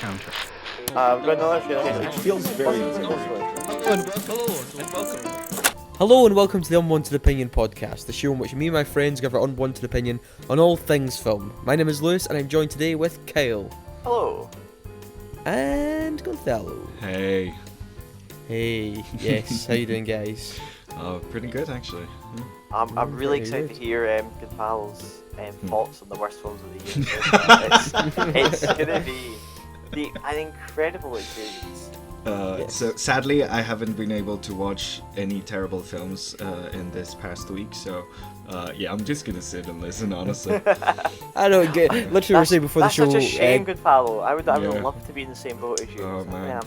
counter. It feels very Hello and welcome to the Unwanted Opinion podcast, the show in which me and my friends give our unwanted opinion on all things film. My name is Lewis and I'm joined today with Kyle. Hello. And Gonzalo. Hey. Hey, yes, how you doing, guys? Pretty good actually. I'm really very excited good. to hear Gonzalo's thoughts on the worst films of the year. it's gonna be an incredible experience. Yes. So sadly, I haven't been able to watch any terrible films in this past week. So yeah, I'm just gonna sit and listen. Honestly. I don't get. Literally, we were saying before the That's show. such a shame, Gonzalo. I would yeah. love to be in the same boat as you. Oh, man.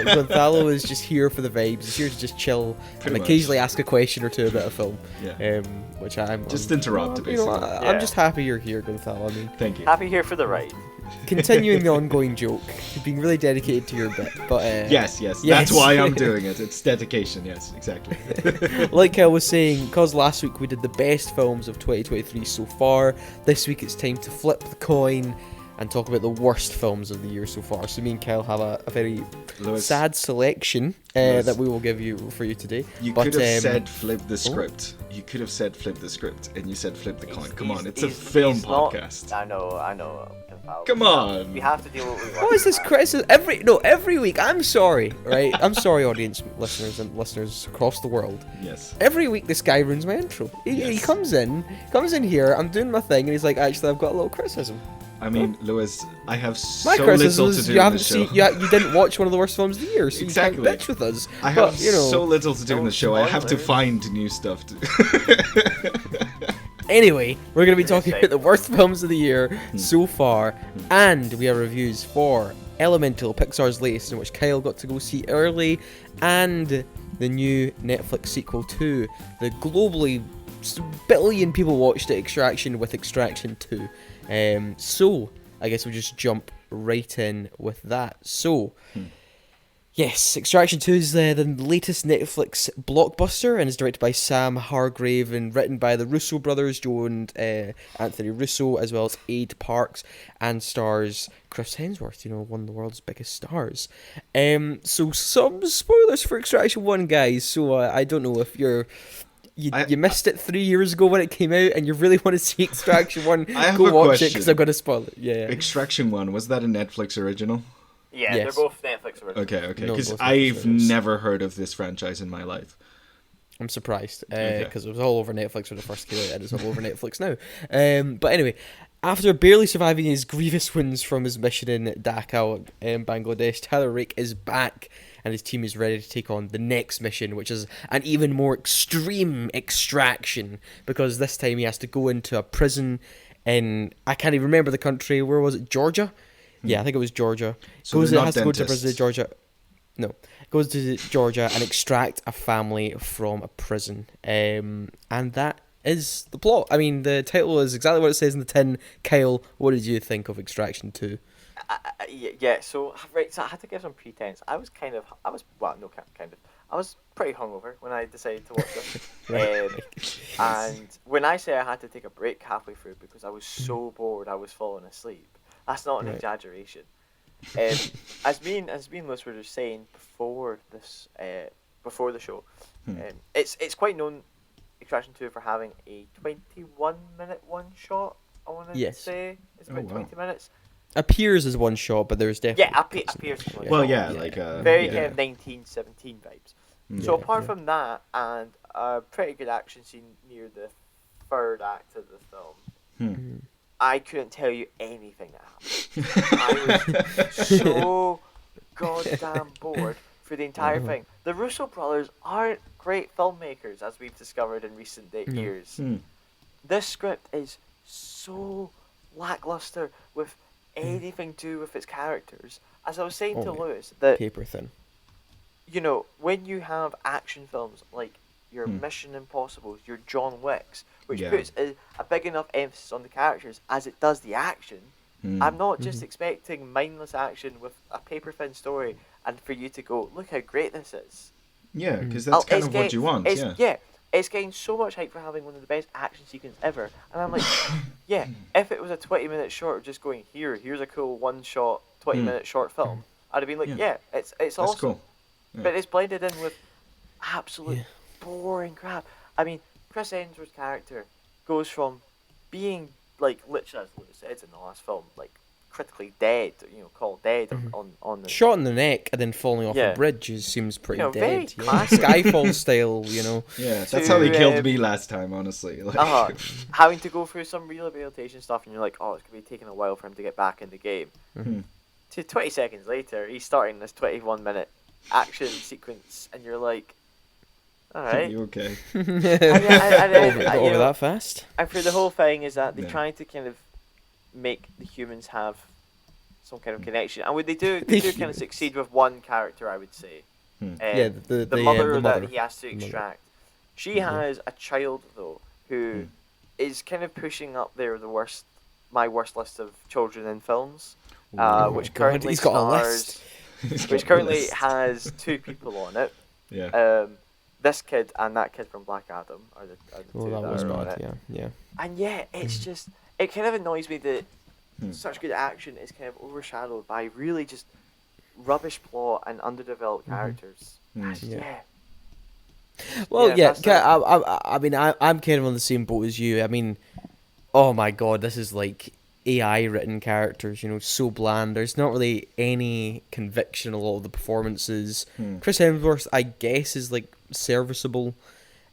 Gonzalo is just here for the vibes. He's here to just chill Pretty and much. occasionally ask a question or two about a film. Yeah. Which I'm Just interrupt, you know, basically. I'm just happy you're here, Gonzalo. I mean, Thank you. Happy here for the ride. continuing the ongoing joke, being really dedicated to your bit. But Yes. Yes. That's why I'm doing it. It's dedication. Yes, exactly. like I was saying, because last week we did the best films of 2023 so far, this week it's time to flip the coin and talk about the worst films of the year so far. So me and Kyle have a very Lewis, sad selection Lewis. that we will give you for you today. you But, could have said oh. flip the script. You could have said flip the script, and you said flip the coin. Come on, it's a He's film not- podcast. I know, Gonzalo. Come on. We have to deal with what we What is this criticism? Every week. I'm sorry, right? I'm sorry, audience, listeners, and listeners across the world. Yes. Every week, this guy ruins my intro. He Yes. comes in here. I'm doing my thing, and he's like, "Actually, I've got a little criticism." I mean, Lewis, I have My so criticism little to is do you in haven't the show. seen, you didn't watch one of the worst films of the year, so Exactly. you can't bitch with us. I But, have you know, so little to do in the don't show. I have to spoil it. find new stuff to. Anyway, we're going to be talking Yes, about the worst films of the year so far, and we have reviews for Elemental, Pixar's latest, in which Kyle got to go see early, and the new Netflix sequel to the globally billion people watched it, Extraction, with Extraction 2. So, I guess we'll just jump right in with that. So, yes, Extraction 2 is the latest Netflix blockbuster and is directed by Sam Hargrave and written by the Russo brothers, Joe and Anthony Russo, as well as Aid Parks, and stars Chris Hemsworth, one of the world's biggest stars. So some spoilers for Extraction 1, guys, so I don't know if you missed it 3 years ago when it came out and you really want to see Extraction 1, I have go a watch question. it because I'm going to spoil it. Yeah. Extraction 1, was that a Netflix original? Yeah, Yes. they're both Netflix originals. Okay, No, because both I've Netflix originals. never heard of this franchise in my life. I'm surprised Okay. because it was all over Netflix when it first came out, and it's all over Netflix now. But anyway, after barely surviving his grievous wounds from his mission in Dhaka, Bangladesh, Tyler Rake is back, and his team is ready to take on the next mission, which is an even more extreme extraction, because this time he has to go into a prison in, I can't even remember the country. Where was it? Georgia? Yeah, I think it was Georgia. So they're not has to go to dentists. prison in Georgia. No, goes to Georgia and extract a family from a prison. And that is the plot. I mean, the title is exactly what it says in the tin. Kyle, what did you think of Extraction 2? Yeah, so I had to give some pretense. I was pretty hungover when I decided to watch this. And when I say I had to take a break halfway through because I was so bored I was falling asleep, that's not an Right. exaggeration. As me and Liz were just saying before this, before the show, it's quite known, Extraction 2, for having a 21-minute one shot. I want to Yes. say it's about Oh, wow. 20 minutes. Appears as one shot, but there's definitely... Yeah, appears as one Well, shot. yeah, Yeah. like Very yeah. kind of 1917 vibes. Mm. So Yeah, apart yeah. from that, and a pretty good action scene near the third act of the film, I couldn't tell you anything that happened. I was so goddamn bored for the entire thing. The Russo brothers aren't great filmmakers, as we've discovered in recent years. This script is so lackluster with anything to do with its characters. As I was saying to Oh, yeah. Lewis, that Paper thin. when you have action films like your Mission Impossibles, your John Wicks, which Yeah. puts a big enough emphasis on the characters as it does the action, I'm not just expecting mindless action with a paper thin story and for you to go, look how great this is. Yeah, because that's kind of what you want. Yeah. it's getting so much hype for having one of the best action sequences ever. And I'm like, yeah, if it was a 20-minute short of just going, here's a cool one-shot, 20-minute short film, I'd have been like, yeah, it's That's awesome. cool. Yeah. But it's blended in with absolute boring crap. I mean, Chris Hemsworth's character goes from being, like, literally, as Lewis said in the last film, like, critically dead, called dead on the... Shot in the neck and then falling off Yeah. a bridge seems pretty very dead. classic. Skyfall style, Yeah, To, that's how they killed me last time, honestly. Like, having to go through some rehabilitation stuff, and you're like, oh, it's going to be taking a while for him to get back in the game. To 20 seconds later, he's starting this 21-minute action sequence, and you're like, alright. You okay? Over that fast? And for the whole thing is that they're Yeah. trying to kind of make the humans have some kind of connection. And what they do kind of succeed with one character, I would say. Yeah, the mother mother. that he has to extract. She has a child, though, who is kind of pushing up there my worst list of children in films, which currently he's got a list. which currently has 2 people on it. Yeah. This kid and that kid from Black Adam are the 2 That was are on bad, it. yeah. And yeah, it's just, it kind of annoys me that such good action is kind of overshadowed by really just rubbish plot and underdeveloped characters. Yeah. Well, that's I mean, I'm kind of on the same boat as you. I mean, oh my god, this is like AI written characters, so bland. There's not really any conviction in a lot of the performances. Chris Hemsworth, I guess, is like serviceable.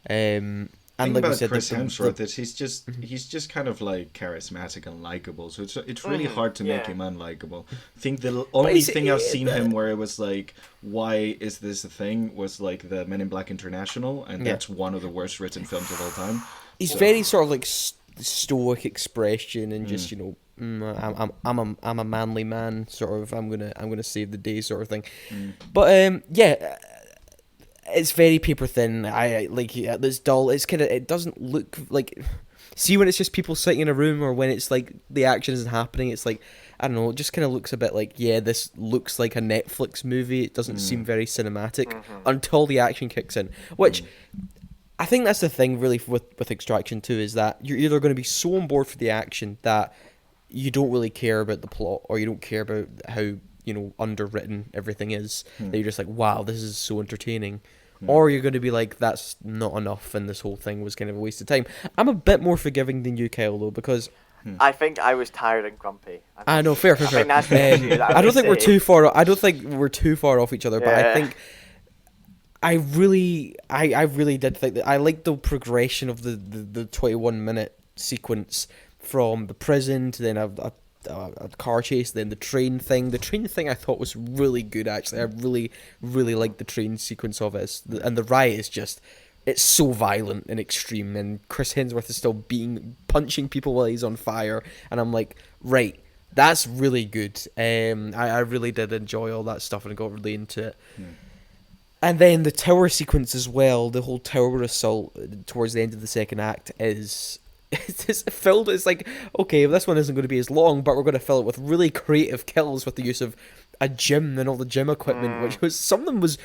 And thing like we about said, Chris Hemsworth is he's just kind of like charismatic and likable, so it's really hard to make him unlikable. I think the only thing I've seen him where it was like, why is this a thing, was like the Men in Black International, and that's one of the worst written films of all time. He's very sort of like stoic expression and just I'm a manly man, sort of. I'm gonna save the day, sort of thing. But yeah. It's very paper thin. I like it's dull. It's kind of, it doesn't look like. See, when it's just people sitting in a room, or when it's like the action isn't happening, it's like, I don't know. It just kind of looks a bit like, yeah, this looks like a Netflix movie. It doesn't seem very cinematic until the action kicks in. Which I think that's the thing really with Extraction 2, is that you're either going to be so on board for the action that you don't really care about the plot, or you don't care about how underwritten everything is, that you're just like, wow, this is so entertaining. Or you're going to be like, that's not enough and this whole thing was kind of a waste of time. I'm a bit more forgiving than you, Kyle, though, because I think I was tired and grumpy. I know, fair. I think that's the issue, I don't think we're too far off each other, but I think I really did think that I liked the progression of the 21-minute sequence from the prison to then a car chase, then the train thing. The train thing I thought was really good, actually. I really, really liked the train sequence of it. And the riot is just, it's so violent and extreme, and Chris Hemsworth is still punching people while he's on fire, and I'm like, right, that's really good. I really did enjoy all that stuff, and I got really into it. And then the tower sequence as well, the whole tower assault towards the end of the second act is... It's filled. It's like, okay, this one isn't going to be as long, but we're going to fill it with really creative kills with the use of a gym and all the gym equipment, which was, some of them was,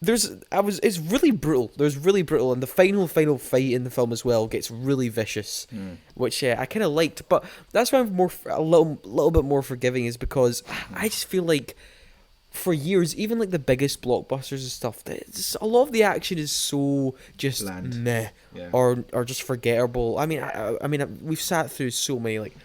it's really brutal. There's really brutal, and the final fight in the film as well gets really vicious, which I kind of liked. But that's why I'm a little bit more forgiving, is because I just feel like, for years, even like the biggest blockbusters and stuff, a lot of the action is so just bland. Meh, or just forgettable. I mean, we've sat through so many like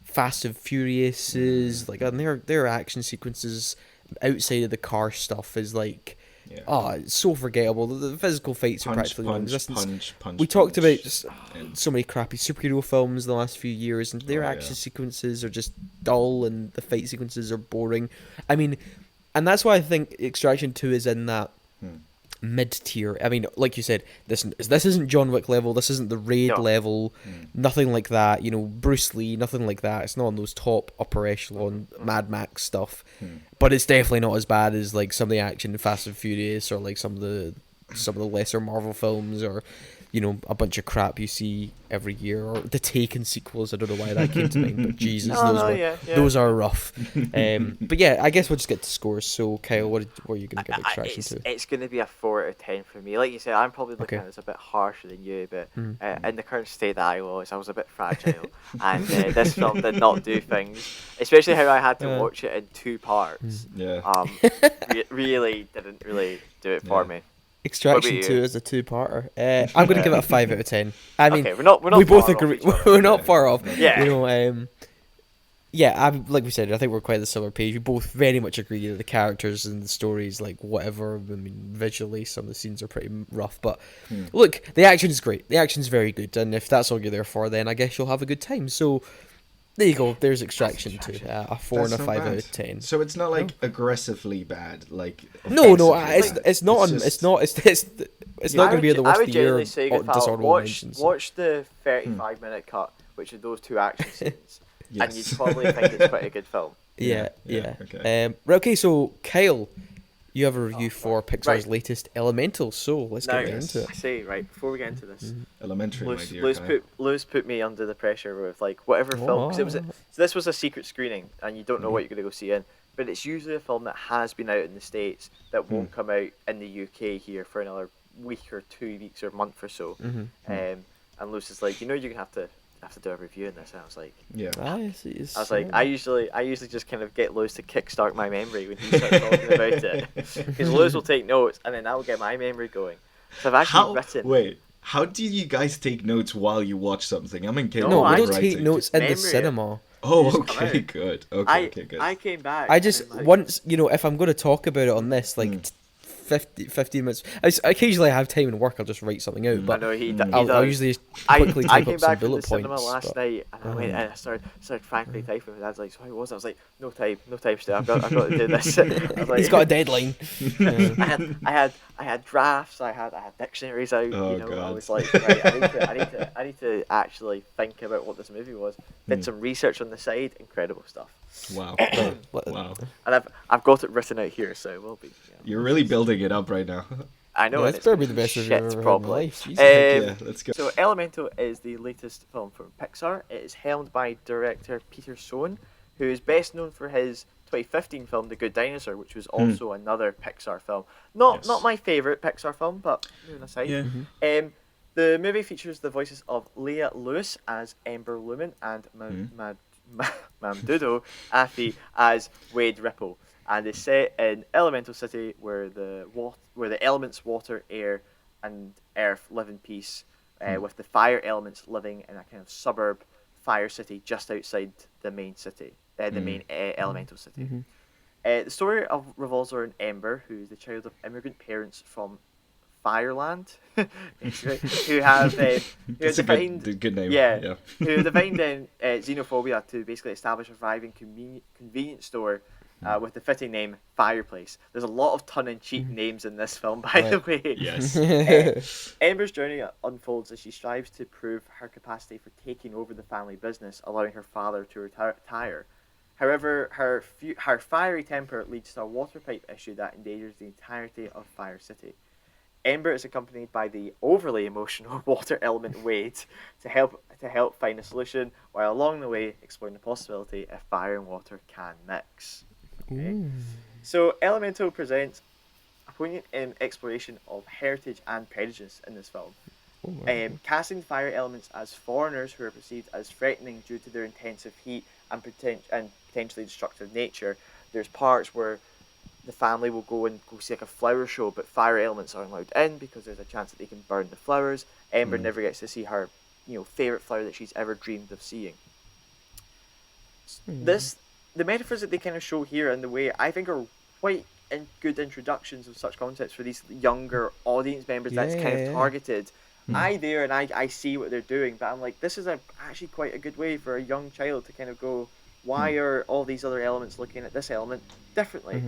Fast and Furiouses, like, and their action sequences outside of the car stuff is like, it's so forgettable. The physical fights are practically non-existent. We talked about just so many crappy superhero films in the last few years, and their action sequences are just dull, and the fight sequences are boring. I mean. And that's why I think Extraction 2 is in that mid-tier. I mean, like you said, this isn't John Wick level, this isn't the Raid level, nothing like that, Bruce Lee, nothing like that. It's not on those top upper echelon Mad Max stuff. But it's definitely not as bad as like some of the action in Fast and Furious, or like some of the lesser Marvel films, or a bunch of crap you see every year, or the Taken sequels. I don't know why that came to mind, but Jesus, those are rough. But yeah, I guess we'll just get to scores. So Kyle, what are you going to give Extraction to? It's going to be a 4 out of 10 for me. Like you said, I'm probably looking at this a bit harsher than you, but in the current state that I was a bit fragile, and this film did not do things, especially how I had to watch it in 2 parts. Really didn't do it for me. Extraction 2 is a 2-parter. I'm going to give it a 5 out of 10. I mean, okay, we're not we both agree. We're not far off. Yeah. Like we said, I think we're quite the similar page. We both very much agree that the characters and the stories, like whatever. I mean, visually, some of the scenes are pretty rough, but look, the action is great. The action's very good, and if that's all you're there for, then I guess you'll have a good time. So. There you go. There's Extraction 2, a 4 and a 5 out of 10. So it's not like aggressively bad, like no, it's not. It's not going to be the worst of the year. Watch the 35-minute cut, which are those 2 action scenes, and you'd probably think it's quite a good film. Yeah. Okay, so Kyle, you have a review for Pixar's latest Elemental, so let's get right into it. I say, before we get into this, Elementary, my dear Lewis put me under the pressure with like whatever film, because so this was a secret screening, and you don't know what you're going to go see in, but it's usually a film that has been out in the States that won't come out in the UK here for another week or 2 weeks or month or so. And Lewis is like, you're going to have to do a review in this, and I was like, I usually just kind of get Lewis to kickstart my memory when he starts talking about it, because Lewis will take notes and then I'll get my memory going. So I've actually written. How do you guys take notes while you watch something? I'm incapable. No, of we don't writing. take notes in the cinema. Oh, okay, good. Okay, good. I came back. I just once, if I'm going to talk about it on this, like 15 minutes. Occasionally I have time in work, I'll just write something out, but I'll usually quickly type up some bullet points. I came back from the cinema last night, and I went and I started frankly typing, and Dad's like, so how was it? I was like, no time still, I've got to do this. I was like, he's got a deadline. I had drafts, I had dictionaries out, God. I was like, right, I need to actually think about what this movie was. Did some research on the side, incredible stuff. Wow. Wow. And I've got it written out here, so it will be. You're really building it up right now. I know, it's probably the best review I've ever heard in my life. Let's go. So Elemental is the latest film from Pixar. It is helmed by director Peter Sohn, who is best known for his 2015 film The Good Dinosaur, which was also another Pixar film. Not my favourite Pixar film, but moving aside. Yeah. The movie features the voices of Leah Lewis as Ember Lumen and Mamdudo Afi as Wade Ripple, and is set in Elemental City, where the elements water, air, and earth live in peace, with the fire elements living in a kind of suburb fire city just outside the main city, the main elemental city. The story revolves around Ember, who is the child of immigrant parents from Fireland, who have good name. Who defined xenophobia to basically establish a thriving convenience store with the fitting name Fireplace. There's a lot of tongue-in-cheek names in this film, by the way. Yes. Ember's journey unfolds as she strives to prove her capacity for taking over the family business, allowing her father to retire. However, her fiery temper leads to a water pipe issue that endangers the entirety of Fire City. Ember is accompanied by the overly emotional water element Wade to help find a solution, while along the way exploring the possibility if fire and water can mix. Okay. So Elemental presents a poignant exploration of heritage and prejudice in this film. Casting fire elements as foreigners who are perceived as threatening due to their intensive heat and potentially destructive nature. There's parts where the family will go see like a flower show, but fire elements aren't allowed in because there's a chance that they can burn the flowers. Ember never gets to see her, favorite flower that she's ever dreamed of seeing. The metaphors that they kind of show here and the way I think are quite good introductions of such concepts for these younger audience members that's kind of targeted. I see what they're doing, but I'm like, this is actually quite a good way for a young child to kind of go, why are all these other elements looking at this element differently?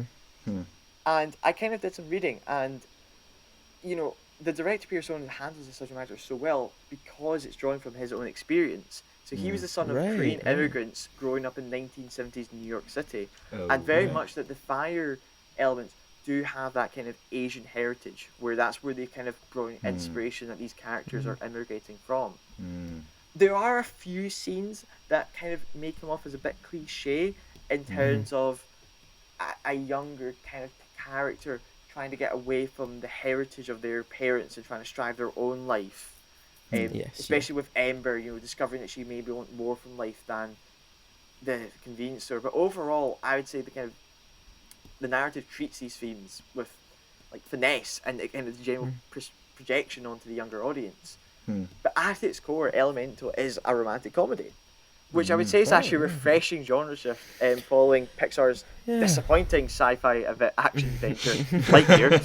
And I kind of did some reading, and the director Peter Sohn handles the subject matter so well because it's drawing from his own experience. So he was the son of Korean immigrants growing up in 1970s New York City, and very much that the fire elements do have that kind of Asian heritage, where that's where they kind of brought inspiration that these characters are immigrating from. There are a few scenes that kind of make them off as a bit cliche in terms of a younger kind of character trying to get away from the heritage of their parents and trying to strive their own life. Especially with Ember, discovering that she maybe wants more from life than the convenience store. But overall, I would say the narrative treats these themes with like finesse and kind of the general projection onto the younger audience. But at its core, Elemental is a romantic comedy, which I would say is actually a refreshing genre shift following Pixar's disappointing sci-fi action adventure Lightyear.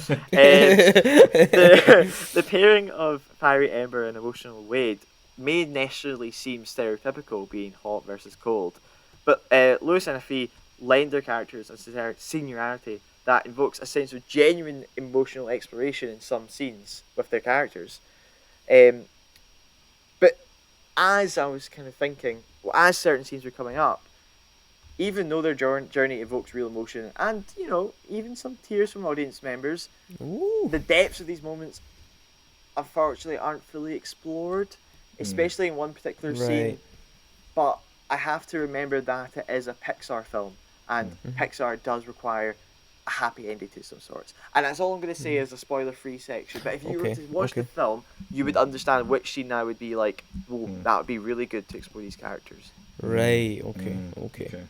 The pairing of fiery Ember and emotional Wade may necessarily seem stereotypical, being hot versus cold, but Lewis and Afi lend their characters a seniority that invokes a sense of genuine emotional exploration in some scenes with their characters. But as I was kind of thinking, as certain scenes were coming up, even though their journey evokes real emotion and, even some tears from audience members, the depths of these moments unfortunately aren't fully explored, especially in one particular scene. But I have to remember that it is a Pixar film, and Pixar does require a happy ending to some sorts. And that's all I'm going to say is a spoiler-free section. But if you were to watch the film, you would understand which scene I would be like, whoa, that would be really good to explore these characters. Right, okay.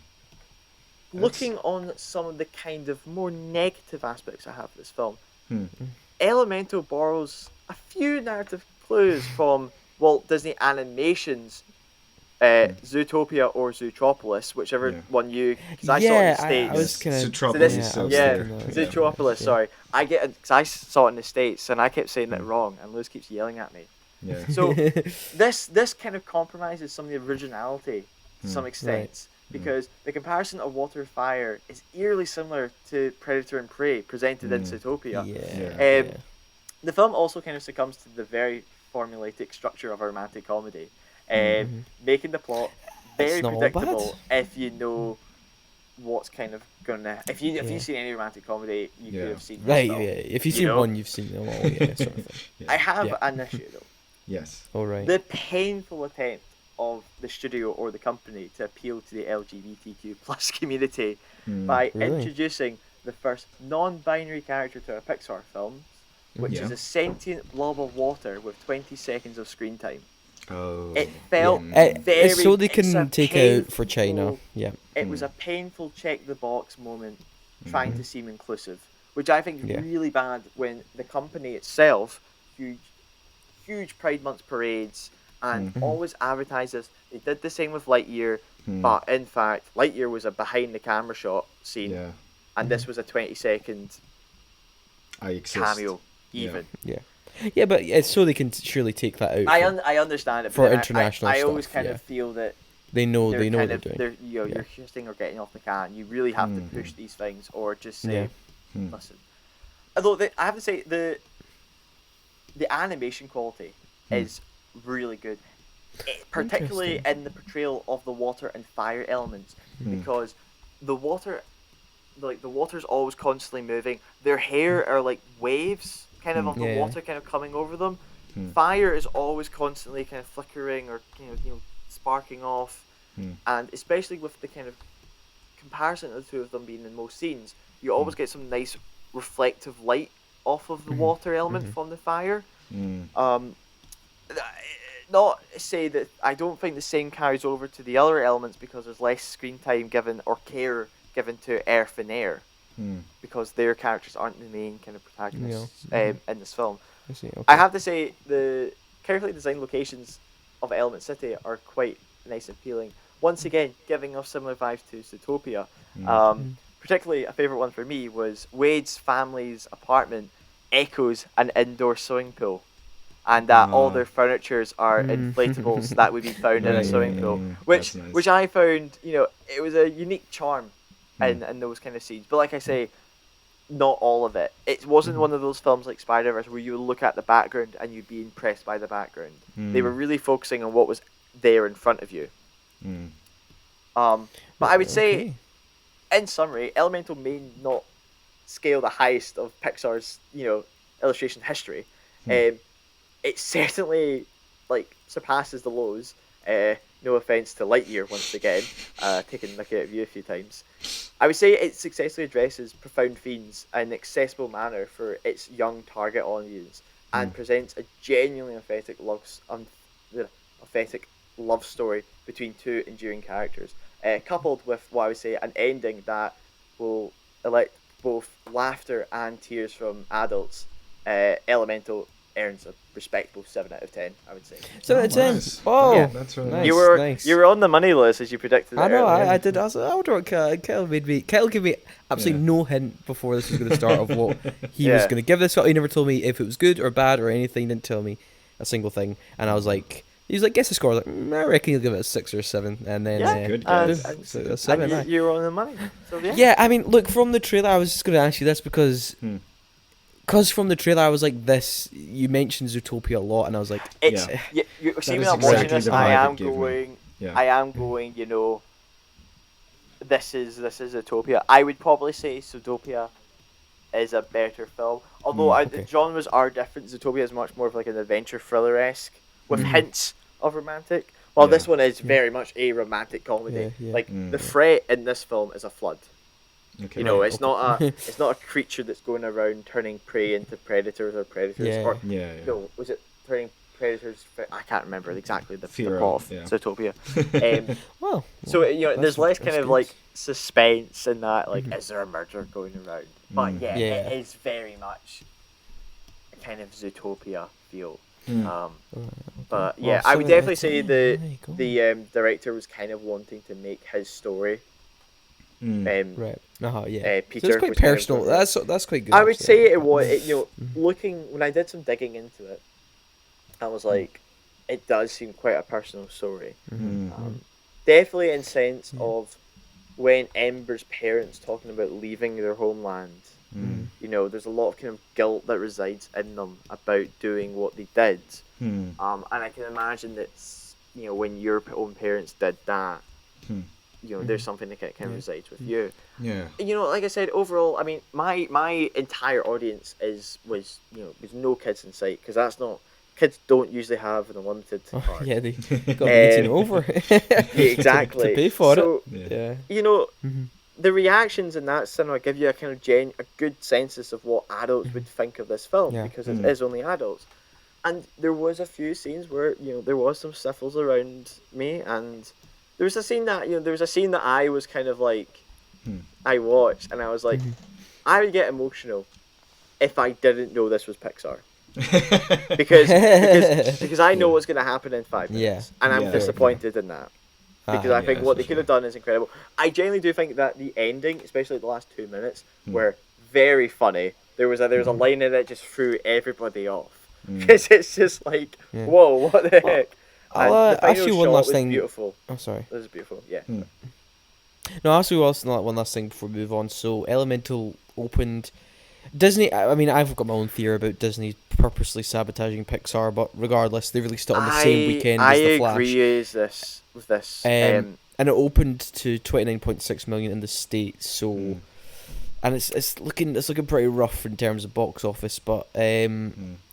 Looking on some of the kind of more negative aspects I have of this film, Elemental borrows a few narrative clues from Walt Disney Animation's Zootopia or Zootropolis, whichever one you, because I saw it in the States. I was kind of Zootropolis. Zootropolis. Sorry, I get it because I saw it in the States and I kept saying it wrong, and Liz keeps yelling at me. Yeah. So this kind of compromises some of the originality to some extent, because the comparison of water and fire is eerily similar to Predator and Prey presented in Zootopia. The film also kind of succumbs to the very formulaic structure of a romantic comedy, making the plot very predictable if you know what's kind of gonna. If you've seen any romantic comedy, you could have seen this film, if you've seen one, you've seen them all. Sort of thing. I have an issue though. Yes. All right. The painful attempt of the studio or the company to appeal to the LGBTQ plus community by introducing the first non-binary character to a Pixar film, which is a sentient blob of water with 20 seconds of screen time. Oh. It felt very... so they can take out for China. Yeah. It was a painful check-the-box moment trying to seem inclusive, which I think is really bad when the company itself, huge Pride Month parades, and always advertises. They did the same with Lightyear, but in fact, Lightyear was a behind-the-camera shot scene, and this was a 20-second cameo, even. Yeah, but it's so they can surely take that out. I understand it for international I stuff. always kind of feel that they know what they're doing. You're kissing or getting off the can. You really have to push these things, or just say, listen. Although I have to say the animation quality is really good, particularly in the portrayal of the water and fire elements, because the water's always constantly moving. Their hair are like waves, kind of the water kind of coming over them. Fire is always constantly kind of flickering or sparking off, and especially with the kind of comparison of the two of them being in most scenes, you always get some nice reflective light off of the water element from the fire. Not say that I don't think the same carries over to the other elements, because there's less screen time given or care given to Earth and Air, because their characters aren't the main kind of protagonists in this film. I have to say the carefully designed locations of Element City are quite nice and appealing. Once again, giving off similar vibes to Zootopia. Particularly a favourite one for me was Wade's family's apartment echoes an indoor swimming pool, and that all their furnitures are inflatables that would be found in a swimming pool, which I found, it was a unique charm in those kind of scenes. But like I say, not all of it. It wasn't one of those films like Spider-Verse where you would look at the background and you'd be impressed by the background. They were really focusing on what was there in front of you. But I would say, in summary, Elemental may not scale the highest of Pixar's, illustration history, it certainly surpasses the lows. No offense to Lightyear once again, taking a look at you a few times. I would say it successfully addresses profound themes in an accessible manner for its young target audience and presents a genuinely authentic love story between two enduring characters, coupled with what I would say an ending that will elect both laughter and tears from adults. Elemental earns a respectable 7 out of 10, I would say. 7 out of 10. Nice. Oh, Yeah. That's really nice. nice. You were on the money, Lewis, as you predicted. I know, earlier. I did. I was like, I wonder what Kyle made me. Kyle gave me absolutely no hint before this was going to start of what he was going to give this. He never told me if it was good or bad or anything. He didn't tell me a single thing. And I was like, he was like, guess the score. I was like, I reckon he'll give it a 6 or 7. And then good boom, guess. so a 7. And you were on the money. So Yeah, I mean, look, from the trailer, I was just going to ask you this because from the trailer, I was like, this, you mentioned Zootopia a lot, and I was like, it's you see That when is I'm watching exactly this, the I vibe am it gave me. going, Yeah. I am going. This is Zootopia. I would probably say Zootopia is a better film, although okay. the genres are different. Zootopia is much more of like an adventure thriller-esque with hints of romantic, while this one is very much a romantic comedy. The threat in this film is a flood. Okay. It's not a creature that's going around turning prey into predators or predators. Yeah. Or Yeah. no, was it turning predators? I can't remember exactly the Fear plot of, of yeah. Zootopia. well. So there's less kind of good. like suspense in that. Like, is there a murder going around? But Yeah. it is very much a kind of Zootopia feel. But yeah, Well, I would 7 out definitely of say 10, there you go. the director was kind of wanting to make his story. Right. Yeah. Peter So it's quite was kind of personal. going- That's quite good. I would actually. say it was. Looking when I did some digging into it, I was like, it does seem quite a personal story. Definitely in sense of when Ember's parents talking about leaving their homeland. There's a lot of kind of guilt that resides in them about doing what they did. And I can imagine that when your own parents did that, there's something that kind of resides with you. Yeah. Like I said, overall, I mean, my entire audience was no kids in sight, because that's not, kids don't usually have an unlimited card. Yeah, they got the 18 over. Exactly. to pay for So, it. Yeah. the reactions in that cinema give you a kind of a good census of what adults would think of this film, because it is only adults. And there was a few scenes where there was some sniffles around me, and there was a scene that I was kind of like, I watched and I was like, I would get emotional if I didn't know this was Pixar. because I know what's going to happen in 5 minutes, and I'm disappointed in that. Because I think what they could have done is incredible. I genuinely do think that the ending, especially the last 2 minutes, were very funny. There was a line in it that just threw everybody off. Because it's just like, whoa, what the heck? I'll the ask final you one shot last was thing. beautiful. Oh, sorry. It was beautiful, yeah. No, I'll ask you also one last thing before we move on. So, Elemental opened. Disney, I mean, I've got my own theory about Disney purposely sabotaging Pixar, but regardless, they released it on the same weekend as The Flash. I agree with this. And it opened to 29.6 million in the States, so and it's looking pretty rough in terms of box office, but I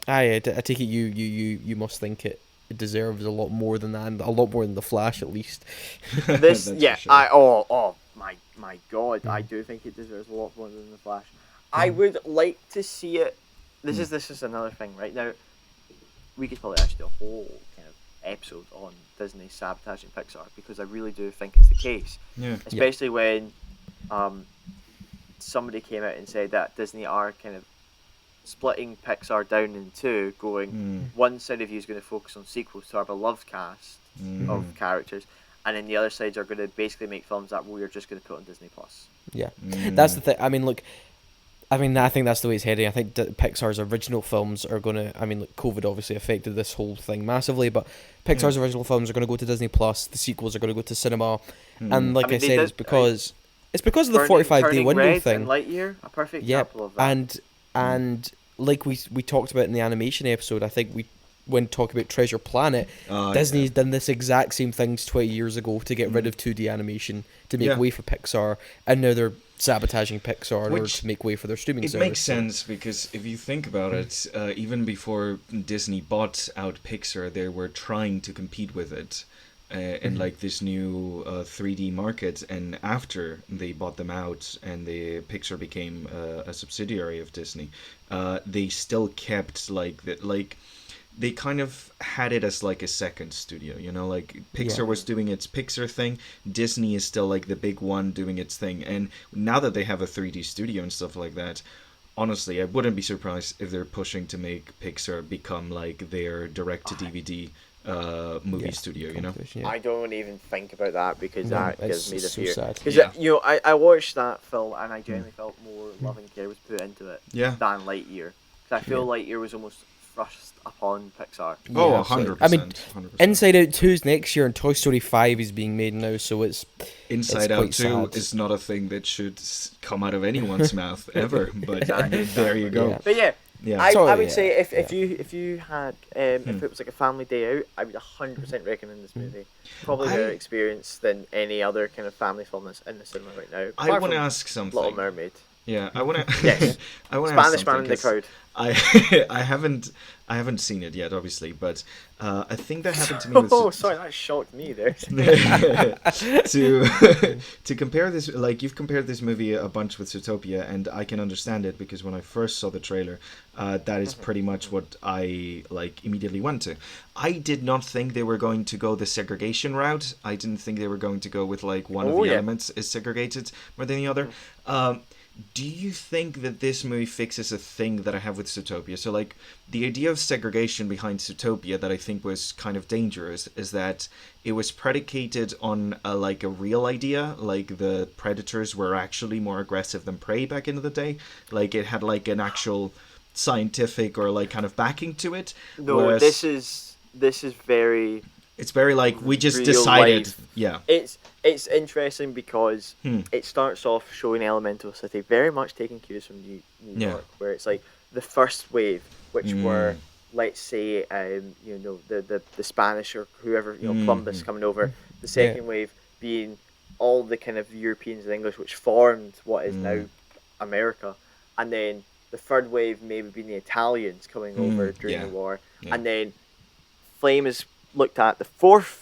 take it you must think it deserves a lot more than that, and a lot more than The Flash at least. This That's for sure. oh my god, I do think it deserves a lot more than The Flash. I would like to see it. This is another thing, right? Now, we could probably actually do a whole kind of episode on Disney sabotaging Pixar, because I really do think it's the case. Yeah. Especially when somebody came out and said that Disney are kind of splitting Pixar down in two, going one side of you is going to focus on sequels to our beloved cast of characters, and then the other sides are going to basically make films that we're just going to put on Disney Plus. Yeah, that's the thing. I mean, look, I think that's the way it's heading. I think Pixar's original films are going to... I mean, look, COVID obviously affected this whole thing massively, but Pixar's original films are going to go to Disney Plus. The sequels are going to go to cinema, and like I said, it's because of the 45-day window Red thing. And Lightyear, a perfect example of that. And like we talked about in the animation episode, I think when talking about Treasure Planet, Disney's done this exact same things 20 years ago to get rid of 2D animation to make way for Pixar, and now they're sabotaging Pixar in order to make way for their streaming service. It makes sense, because if you think about it, even before Disney bought out Pixar, they were trying to compete with it in like this new 3D market, and after they bought them out and Pixar became a subsidiary of Disney, they still kept they kind of had it as like a second studio, you know, like Pixar was doing its Pixar thing, Disney is still like the big one doing its thing. And now that they have a 3D studio and stuff like that, honestly, I wouldn't be surprised if they're pushing to make Pixar become like their direct-to-DVD movie studio, you know? Yeah. I don't even think about that, because that gives me the so fear. sad. Because Yeah. I watched that film and I genuinely felt more love and care was put into it Yeah. than Lightyear. Because I feel Lightyear was almost thrust upon Pixar. Oh, absolutely. 100%. I mean, 100%. Inside Out 2 is next year, and Toy Story 5 is being made now, so it's Inside it's Out quite 2 sad. is not a thing that should come out of anyone's mouth ever, but there you go. Yeah. But yeah, Yeah. I would yeah, say if you had if it was like a family day out, I would 100% recommend this movie. Probably better experience than any other kind of family film that's in the cinema right now. I apart want to from ask something. Little Mermaid. Yeah, I want to. Yes. I want to ask Spanish man in the something, 'cause crowd. I haven't seen it yet, obviously, but I think that happened to me. With Oh, sorry, that shocked me there. to compare this, like you've compared this movie a bunch with Zootopia, and I can understand it, because when I first saw the trailer, that is pretty much what I like immediately went to. I did not think they were going to go the segregation route. I didn't think they were going to go with like one of the elements is segregated more than the other. Do you think that this movie fixes a thing that I have with Zootopia? So, like, the idea of segregation behind Zootopia that I think was kind of dangerous is that it was predicated on a real idea, like the predators were actually more aggressive than prey back in the day. Like, it had like an actual scientific or like kind of backing to it. No, whereas this is very. it's very like we just real decided. life. Yeah. It's interesting because it starts off showing Elemental City very much taking cues from New York, where it's like the first wave, which were, let's say, the Spanish or whoever, Columbus coming over. The second wave being all the kind of Europeans and English, which formed what is now America, and then the third wave maybe being the Italians coming over during the war, and then Flame is looked at the fourth,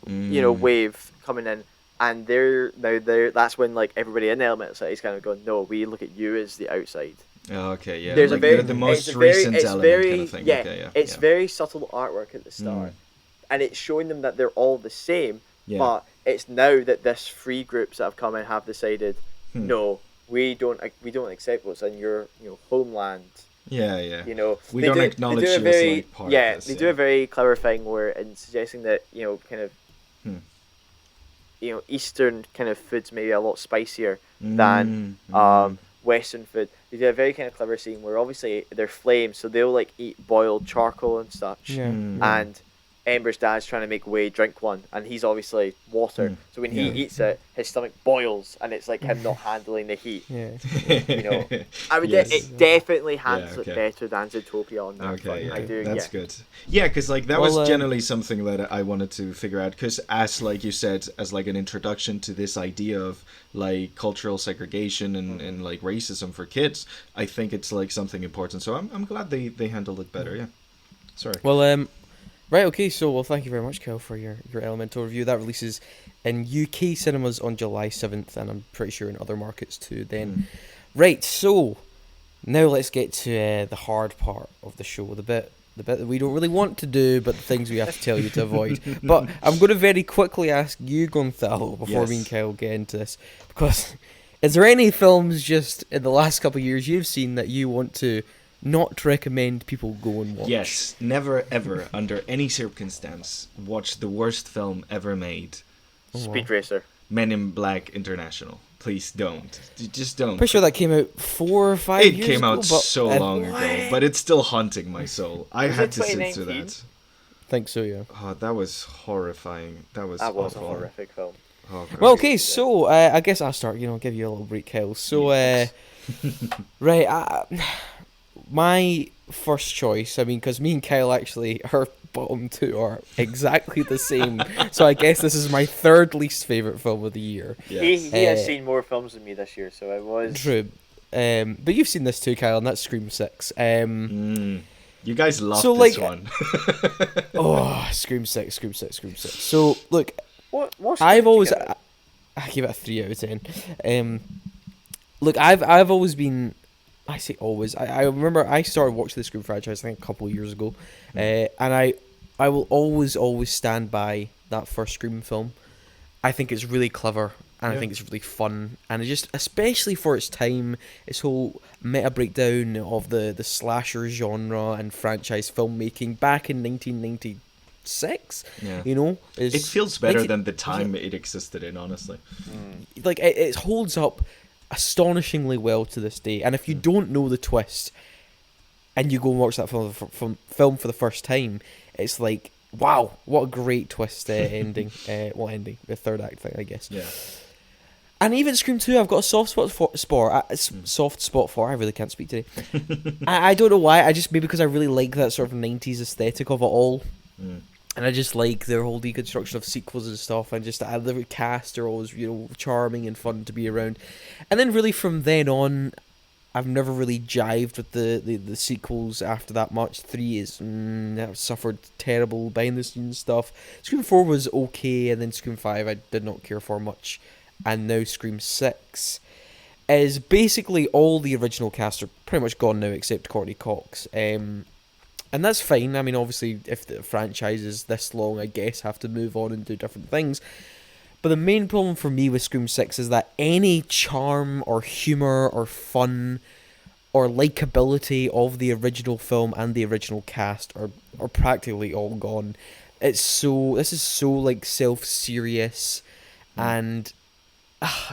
wave coming in, and that's when like everybody in the Elemental City is kind of going, no, we look at you as the outside. Oh, okay, yeah. There's like a very the most it's a very, recent it's element very, kind of thing. yeah, Okay, it's very subtle artwork at the start, and it's showing them that they're all the same. But it's now that this three groups that have come in have decided, no, we don't accept what's in your homeland. Yeah. We they don't do, acknowledge they do you a very, as like part of this. they do a very clever thing where in suggesting that kind of Eastern kind of food's maybe a lot spicier than Western food. They do a very kind of clever scene where obviously they're flames, so they'll like eat boiled charcoal and such. And Ember's dad's trying to make Wade drink one, and he's obviously water. So when he eats it, his stomach boils, and it's like him not handling the heat. I would it definitely handles it better than Zootopia on that front. I do. That's good. Yeah, because like that was generally something that I wanted to figure out. Because as like you said, as like an introduction to this idea of like cultural segregation and like racism for kids, I think it's like something important. So I'm glad they handled it better. Yeah. Sorry. Well, right, okay, so thank you very much, Kel, for your Elemental review. That releases in UK cinemas on July 7th, and I'm pretty sure in other markets too then. Right, so now let's get to the hard part of the show, the bit that we don't really want to do, but the things we have to tell you to avoid. But I'm going to very quickly ask you, Gonzalo, before me and Kyle get into this, because is there any films just in the last couple of years you've seen that you want to not recommend people go and watch? Yes, never ever, under any circumstance, watch the worst film ever made. Speed Racer. Men in Black International. Please don't. Just don't. Pretty sure that came out 4 or 5 years ago. It came out so long ago, but it's still haunting my soul. I had to sit through that. Think so, yeah. Oh, that was horrifying. That was a awful. horrific film. Oh, well, okay, so I guess I'll start, give you a little break, Kyle. So, right, my first choice, because me and Kyle actually are bottom two are exactly the same. So I guess this is my third least favourite film of the year. Yes. He has seen more films than me this year, so I was... True. But you've seen this too, Kyle, and that's Scream 6. You guys love So, this like, one. Oh, Scream 6, Scream 6, Scream 6. So, look, What's I've always... give it? I give it a 3 out of 10. Look, I've always been... I say always. I remember I started watching the Scream franchise, I think, a couple of years ago. And I will always stand by that first Scream film. I think it's really clever, and I think it's really fun. And it just, especially for its time, its whole meta breakdown of the slasher genre and franchise filmmaking back in 1996. Yeah. You know? It feels better than the time it existed in, honestly. Like, it holds up astonishingly well to this day, and if you don't know the twist and you go and watch that film for the first time, it's like, wow, what a great twist ending. Ending? The third act thing, I guess. Yeah. And even Scream 2, I've got a soft spot for. I really can't speak today. I don't know why. I just, maybe because I really like that sort of 90s aesthetic of it all. And I just like their whole deconstruction of sequels and stuff, and just the cast are always, charming and fun to be around. And then really from then on, I've never really jived with the sequels after that much. 3 is that suffered terrible behind the scenes stuff. Scream 4 was okay, and then Scream 5 I did not care for much, and now Scream 6 is basically all the original cast are pretty much gone now except Courtney Cox. And that's fine. I mean, obviously, if the franchise is this long, I guess have to move on and do different things. But the main problem for me with Scream 6 is that any charm or humour or fun or likability of the original film and the original cast are practically all gone. This is so like self-serious, and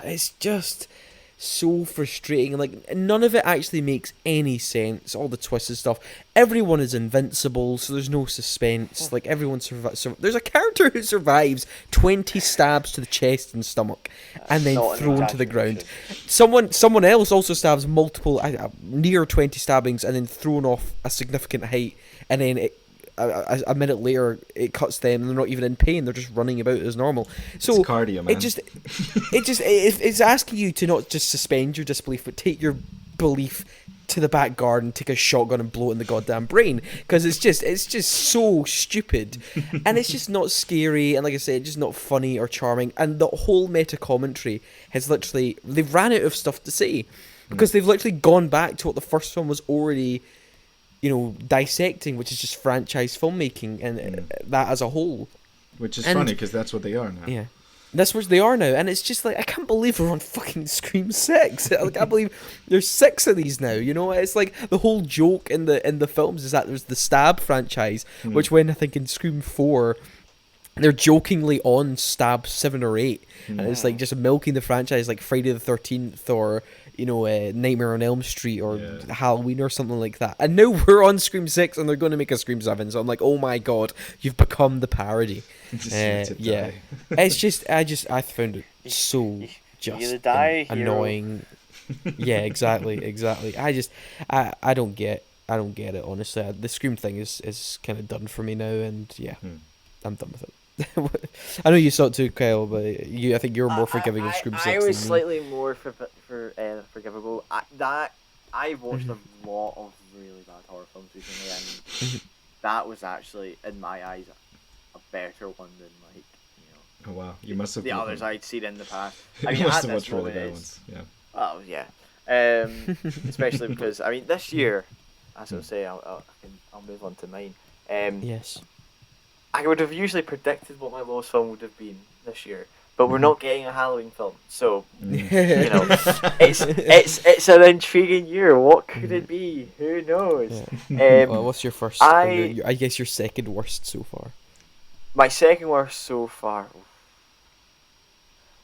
it's just so frustrating. Like, none of it actually makes any sense. All the twists and stuff. Everyone is invincible, so there's no suspense. Like, everyone survives. There's a character who survives 20 stabs to the chest and stomach, and then thrown to the ground. Someone else also stabs multiple, near 20 stabbings, and then thrown off a significant height, and then a minute later it cuts them, and they're not even in pain. They're just running about as normal. So it's cardio, man. It's asking you to not just suspend your disbelief, but take your belief to the back garden, take a shotgun and blow it in the goddamn brain, because it's just so stupid, and it's just not scary, and like I said, just not funny or charming. And the whole meta commentary has literally, they've ran out of stuff to say, because they've literally gone back to what the first film was already, dissecting, which is just franchise filmmaking and that as a whole. Which is funny, because that's what they are now. Yeah. That's what they are now, and it's just like, I can't believe we're on fucking Scream 6. I can't believe there's 6 of these now, It's like, the whole joke in the films is that there's the Stab franchise, which when I think in Scream 4, they're jokingly on Stab 7 or 8, and it's like just milking the franchise like Friday the 13th or Nightmare on Elm Street or Halloween or something like that. And now we're on Scream 6 and they're going to make a Scream 7. So I'm like, oh my god, you've become the parody. It's just, I found it so just annoying. Yeah, exactly. I don't get it, honestly. The Scream thing is kind of done for me now, and I'm done with it. I know you saw it too, Kyle, but I think you're more forgiving of Scream 6 I was than me. slightly more forgivable. I've watched a lot of really bad horror films recently, and that was actually, in my eyes, a better one than Oh wow, you must have the others I'd seen in the past. You must have watched really bad ones. Yeah. Oh yeah. Especially because this year, as I was saying, I'll move on to mine. Yes. I would have usually predicted what my lowest film would have been this year, but we're not getting a Halloween film, so it's an intriguing year. What could it be? Who knows? Yeah. Well, what's your first? I guess your second worst so far. My second worst so far,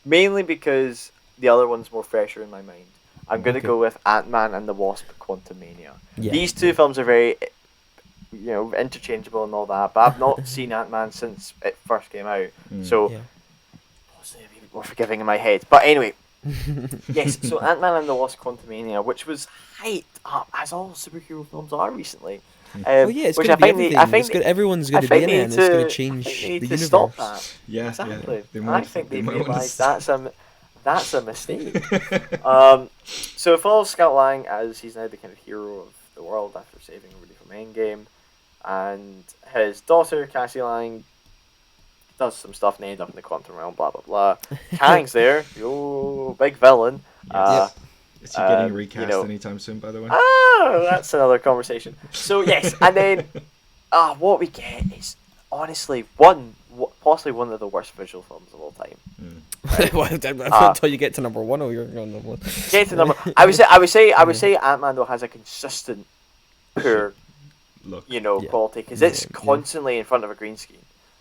mainly because the other one's more fresher in my mind. I'm gonna go with Ant-Man and the Wasp: Quantumania. Yeah. These two films are very, interchangeable and all that, but I've not seen Ant-Man since it first came out, so possibly a bit more forgiving in my head. But anyway, yes, so Ant-Man and the Wasp: Quantumania, which was hyped up, as all superhero films are recently, Well, yeah, it's which going to I be think everything. Everyone's going to be in it, and it's going to change they need the to universe. stop that. Yeah, Exactly. yeah. They I might- think they they've might wanna realised stop. that's a mistake. So it follows Scout Lang as he's now the kind of hero of the world after saving everybody from Endgame, and his daughter Cassie Lang does some stuff and end up in the quantum realm. Blah blah blah. Kang's there, yo, big villain. Yes. Is he getting you recast know- anytime soon, by the way? That's another conversation. So yes, and then what we get is honestly possibly one of the worst visual films of all time. Until you get to number one, or you're on number one. Get to number. I would say Ant-Man though has a consistent poor, Look. quality because it's Yeah. constantly in front of a green screen.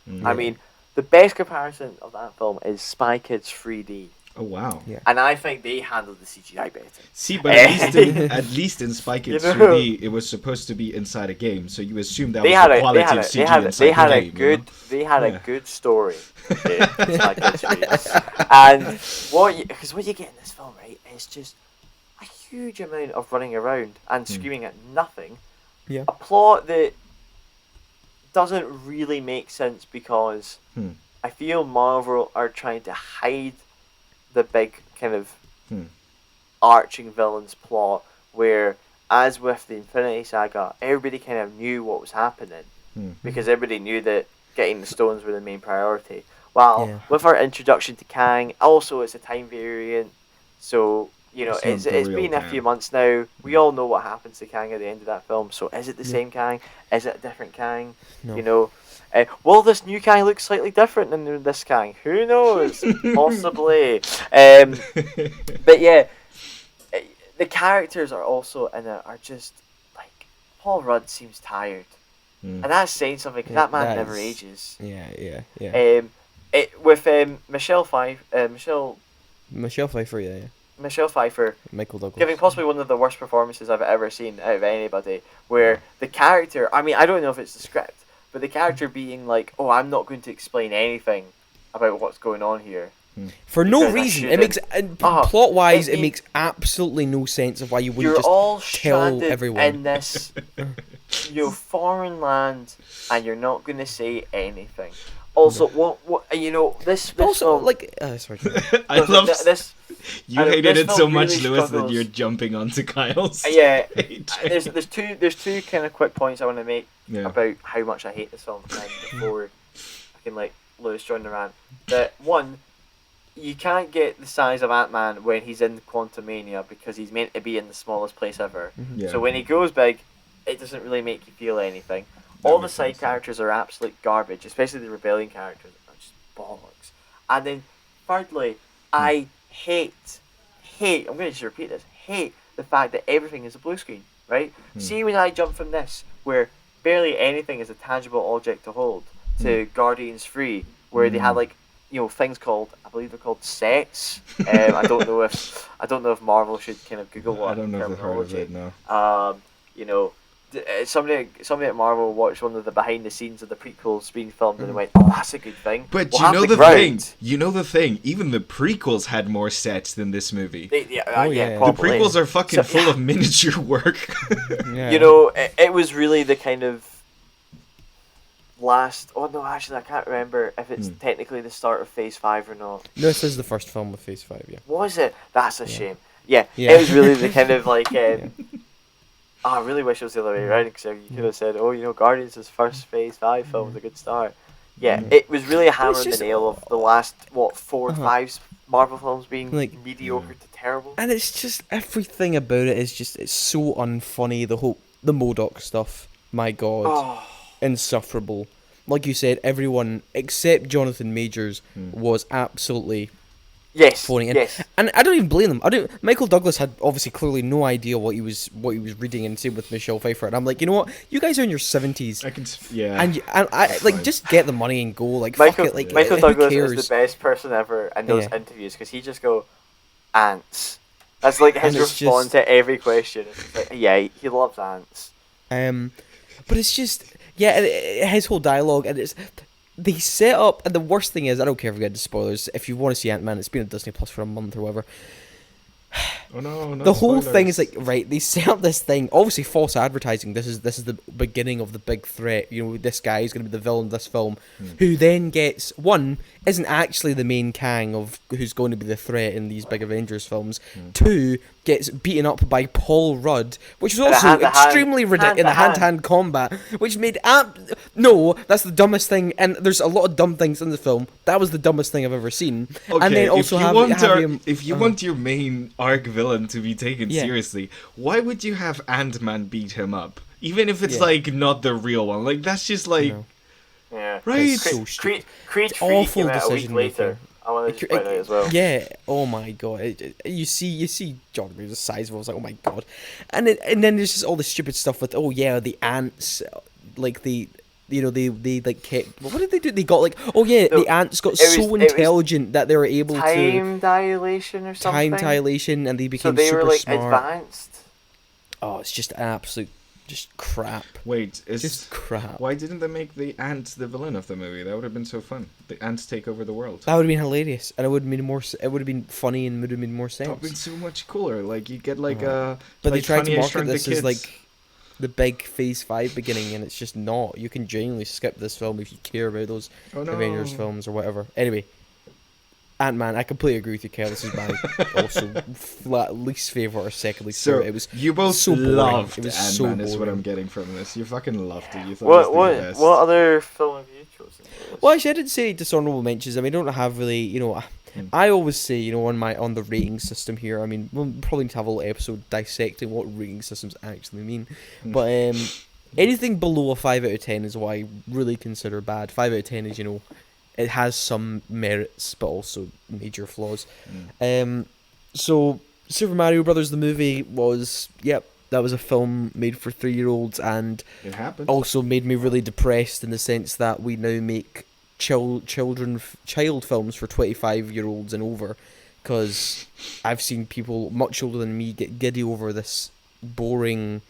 Mm. I mean, the best comparison of that film is Spy Kids 3D. Oh wow. Yeah. And I think they handled the CGI better. See, but at least in Spy Kids You know? 3D, it was supposed to be inside a game, so you assume that They was had the a quality they had of a CG they had inside they had the a game. good You know? they had Yeah. a good story. in Spy Kids 3D. And what you get in this film, right, is just a huge amount of running around and screaming at nothing. Yeah. A plot that doesn't really make sense because I feel Marvel are trying to hide the big kind of arching villains plot where, as with the Infinity Saga, everybody kind of knew what was happening because everybody knew that getting the stones were the main priority. While with our introduction to Kang, also it's a time variant, so It's not it's the real been a Kang. few months now. We all know what happens to Kang at the end of that film. So is it the same Kang? Is it a different Kang? No. Will this new Kang look slightly different than this Kang? Who knows? Possibly. But yeah, the characters are also in it are just like Paul Rudd seems tired, and that's saying something because that man that never is- ages. Yeah. With Michelle Pfeiffer, Michelle Pfeiffer, yeah. Michelle Pfeiffer Michael Douglas. giving possibly one of the worst performances I've ever seen out of anybody. Where the character, I mean, I don't know if it's the script, but the character being like, "Oh, I'm not going to explain anything about what's going on here." For no Because I reason. It shouldn't. makes plot wise, it it- makes absolutely no sense of why you wouldn't You're just all tell stranded everyone. in this foreign land, and you're not going to say anything. Also, what this also, film, like, sorry. I love this. you I know, hated this it so film much, really Lewis, that struggles. you're jumping onto Kyle's. Yeah, hate there's two kind of quick points I want to make Yeah. about how much I hate this film, and before I can let Lewis join the rant. That one, you can't get the size of Ant-Man when he's in Quantumania because he's meant to be in the smallest place ever. Yeah. So when he goes big, it doesn't really make you feel anything. That All the makes side sense, yeah. characters are absolute garbage, especially the rebellion characters are just bollocks. And then thirdly, I hate, I'm going to just repeat this, hate the fact that everything is a blue screen, right? See when I jump from this, where barely anything is a tangible object to hold, to Guardians 3, where they had like, things called, I believe they're called sets. I don't know if Marvel should kind of Google what I don't know if I've heard of terminology. it, no. Somebody at Marvel watched one of the behind the scenes of the prequels being filmed and went, "Oh, that's a good thing." But We'll you have know the ground. thing. You know the thing. Even the prequels had more sets than this movie. yeah. The probably. prequels are fucking So- full of miniature work. Yeah. It was really the kind of last. Oh no, actually, I can't remember if it's technically the start of Phase 5 or not. No, this is the first film of Phase 5, yeah. Was it? That's a shame. Yeah, Yeah. it was really the kind of like. I really wish it was the other way around because you could have said, "Oh, Guardians' first Phase 5 film was a good start." Yeah, it was really a hammer on the just- nail of the last 4 or 5 Marvel films being Like- mediocre to terrible. And it's just, everything about it is just, it's so unfunny. The MODOK stuff, my god. Oh, Insufferable. Like you said, everyone except Jonathan Majors was absolutely yes, phoning in. yes. And I don't even blame them. Michael Douglas had obviously clearly no idea what he was reading, and same with Michelle Pfeiffer. And I'm like, you know what? You guys are in your 70s. Yeah. And I That's like fine. just get the money and go. Like Michael, fuck it. Like Michael who Douglas cares? is the best person ever in those Yeah. interviews because he just go ants. That's like his And it's response just- to every question. It's like, yeah, he loves ants. But it's just his whole dialogue, and it's they set up. And the worst thing is, I don't care if we get into spoilers. If you want to see Ant-Man, it's been on Disney Plus for a month or whatever. Oh no, no The whole thing is spoilers. like, right, they set up this thing, obviously false advertising. This is the beginning of the big threat. You know, this guy is going to be the villain of this film, who then gets, one, isn't actually the main Kang of who's going to be the threat in these big Avengers films. Two, gets beaten up by Paul Rudd, which was also extremely ridiculous in the hand-to-hand combat, which made no, that's the dumbest thing. And there's a lot of dumb things in the film. That was the dumbest thing I've ever seen. Okay, and then also if you want your main arc villain to be taken seriously, why would you have Ant-Man beat him up? Even if it's like not the real one, like that's just like, yeah, right? It's so stupid. Creed 3 Awful came out a week decision later. making. I want to point out as well. Yeah. Oh my god. You see John Reeves' size of it. I was like, oh my god. And then there's just all this stupid stuff with the ants, like they like kept. What did they do? They got like the ants got so intelligent that they were able to time dilation or something. Time dilation, and they became so they super were like smart. advanced. Oh, it's just absolute, just crap. Wait, Just crap. Why didn't they make the ants the villain of the movie? That would have been so fun. The ants take over the world. That would have been hilarious, and it would have been more. It would have been funny, and would have made more sense. That would have been so much cooler. Like you get like But like they tried to Honey, I market Shrunk the this as Kids. like the big Phase 5 beginning, and it's just not. You can genuinely skip this film if you care about those Avengers films or whatever. Anyway, Ant-Man, I completely agree with you, Kel. This is my also least favourite or second least favourite. It was you both so boring. loved It was Ant-Man so is what boring. I'm getting from this. You fucking loved it. You thought it was the best. What other film have you chosen? Well, actually, I didn't say dishonorable mentions. I mean, I don't have really, I always say, on the rating system here. I mean, we'll probably need to have a little episode dissecting what rating systems actually mean. But anything below a 5 out of 10 is what I really consider bad. 5 out of 10 is, it has some merits, but also major flaws. So Super Mario Brothers the movie was, that was a film made for 3-year-olds, and it happened. Also made me really depressed in the sense that we now make child films for 25-year-olds and over, because I've seen people much older than me get giddy over this boring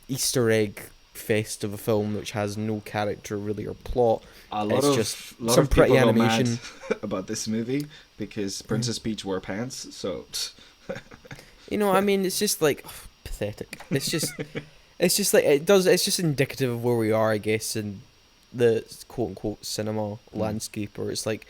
Easter egg fest of a film which has no character really or plot. A lot some of pretty people animation got mad about this movie because Princess Peach wore pants. So I mean, it's just like pathetic. It's just like it's just indicative of where we are, I guess, in the quote unquote cinema landscape, where it's like,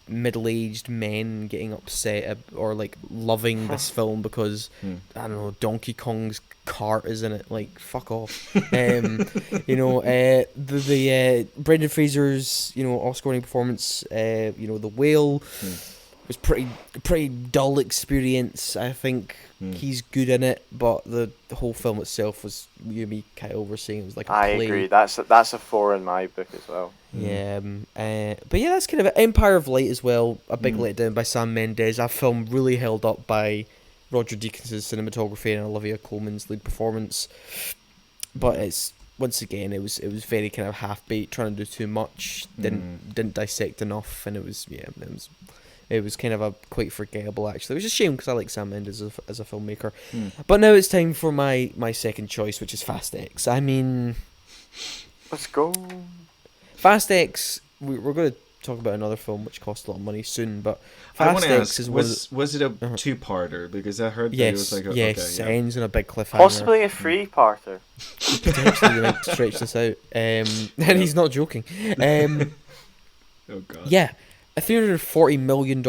middle-aged men getting upset or like loving this film because I don't know, Donkey Kong's cart is in it. Like, fuck off. The Brendan Fraser's Oscar-winning performance, The Whale was pretty dull experience. I think he's good in it, but the whole film itself was, you and me, Kyle, were saying it was like a play. I agree. That's a 4 in my book as well. Yeah, but yeah, that's kind of it. Empire of Light as well, a big letdown by Sam Mendes. A film really held up by Roger Deakins' cinematography and Olivia Colman's lead performance. But it's, once again, it was very kind of half-baked, trying to do too much, didn't dissect enough, and it was kind of a quite forgettable, actually. It was a shame because I like Sam Mendes as a filmmaker. But now it's time for my second choice, which is Fast X. I mean, let's go. Fast X, we're going to talk about another film which cost a lot of money soon, but Fast X is was it a two-parter? Because I heard that it was like it ends in a big cliffhanger. Possibly a 3-parter. Potentially, we might stretch this out. And he's not joking. Oh god. Yeah. A $340 million,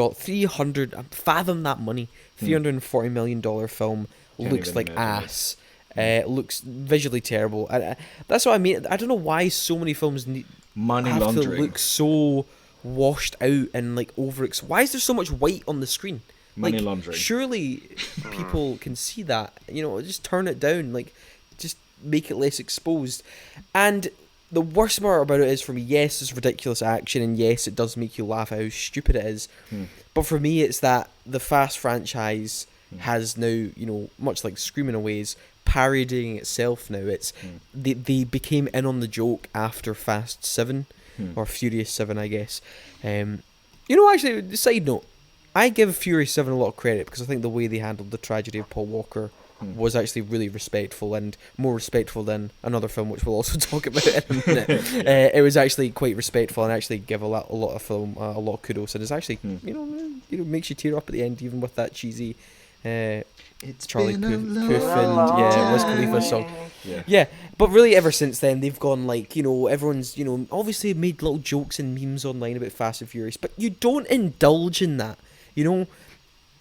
fathom that money, $340 million film looks like ass. Looks visually terrible. That's what I mean. I don't know why so many films have to look so washed out and like why is there so much white on the screen? Money laundering. Surely people can see that. Just turn it down. Like, just make it less exposed. And the worst part about it is, for me, yes, it's ridiculous action, and yes, it does make you laugh at how stupid it is. But for me, it's that the Fast franchise has now, much like Screaming Away's, parodying itself now. It's they became in on the joke after Fast 7, or Furious 7, I guess. Actually, side note, I give Furious 7 a lot of credit because I think the way they handled the tragedy of Paul Walker was actually really respectful, and more respectful than another film which we'll also talk about in a minute. It was actually quite respectful, and actually give a lot of film a lot of kudos, and it's actually makes you tear up at the end, even with that cheesy It's Charlie been a Puth long and Wiz time. Khalifa's song. Yeah. Yeah, but really ever since then they've gone like, everyone's, obviously made little jokes and memes online about Fast and Furious, but you don't indulge in that,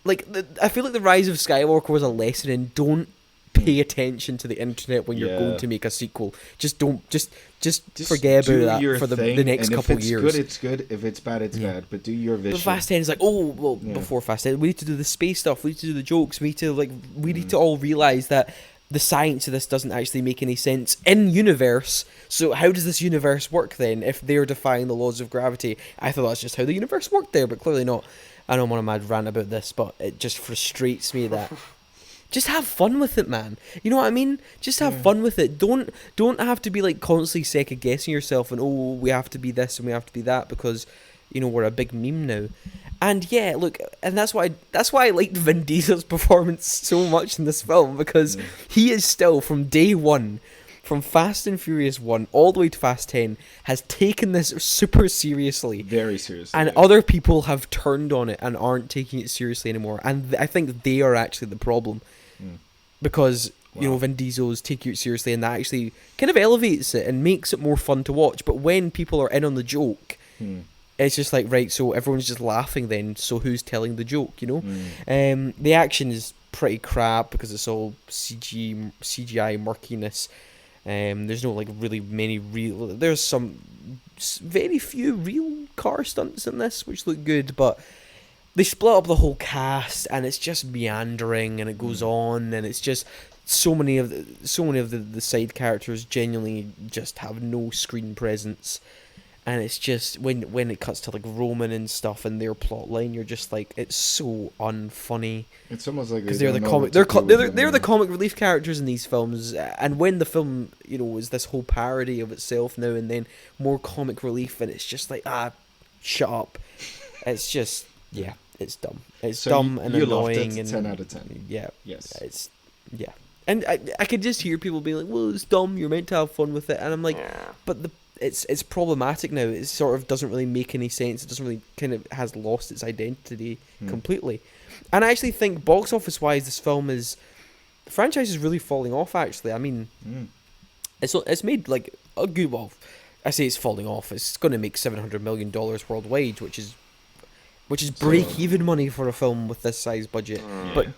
Like, I feel like the Rise of Skywalker was a lesson in don't pay attention to the internet when you're going to make a sequel. Just forget about that for the next couple years. If it's good, it's good. If it's bad, it's bad. But do your vision. But Fast 10 is like, before Fast 10, we need to do the space stuff. We need to do the jokes. We need to all realize that the science of this doesn't actually make any sense in universe. So how does this universe work then if they're defying the laws of gravity? I thought that's just how the universe worked there, but clearly not. I know I'm on a mad rant about this, but it just frustrates me that just have fun with it, man. You know what I mean? Just have fun with it. Don't have to be like constantly second guessing yourself and we have to be this and we have to be that because we're a big meme now. And yeah, look, and that's why I liked Vin Diesel's performance so much in this film because he is still from day one, from Fast and Furious 1 all the way to Fast 10, has taken this super seriously. Very seriously. And other people have turned on it and aren't taking it seriously anymore. And I think they are actually the problem. Because, Vin Diesel's taking it seriously and that actually kind of elevates it and makes it more fun to watch. But when people are in on the joke, it's just like, right, so everyone's just laughing then, so who's telling the joke, The action is pretty crap because it's all CGI murkiness. There's no like really many real. There's some very few real car stunts in this, which look good, but they split up the whole cast, and it's just meandering, and it goes on, and it's just so many of the side characters genuinely just have no screen presence, and it's just when it cuts to like Roman and stuff and their plot line, you're just like, it's so unfunny. It's almost like because they're the comic relief characters in these films, and when the film is this whole parody of itself now and then more comic relief, and it's just like shut up. It's just it's dumb. It's so dumb and annoying. And 10 out of 10. Yeah. Yes. And I could just hear people being like, well, it's dumb, you're meant to have fun with it, and I'm like, but it's problematic now. It sort of doesn't really make any sense. It doesn't really has lost its identity completely. And I actually think box office wise, this film the franchise is really falling off. Actually, I mean, it's made like a good. Well, I say it's falling off. It's going to make $700 million worldwide, which is break-even money for a film with this size budget. But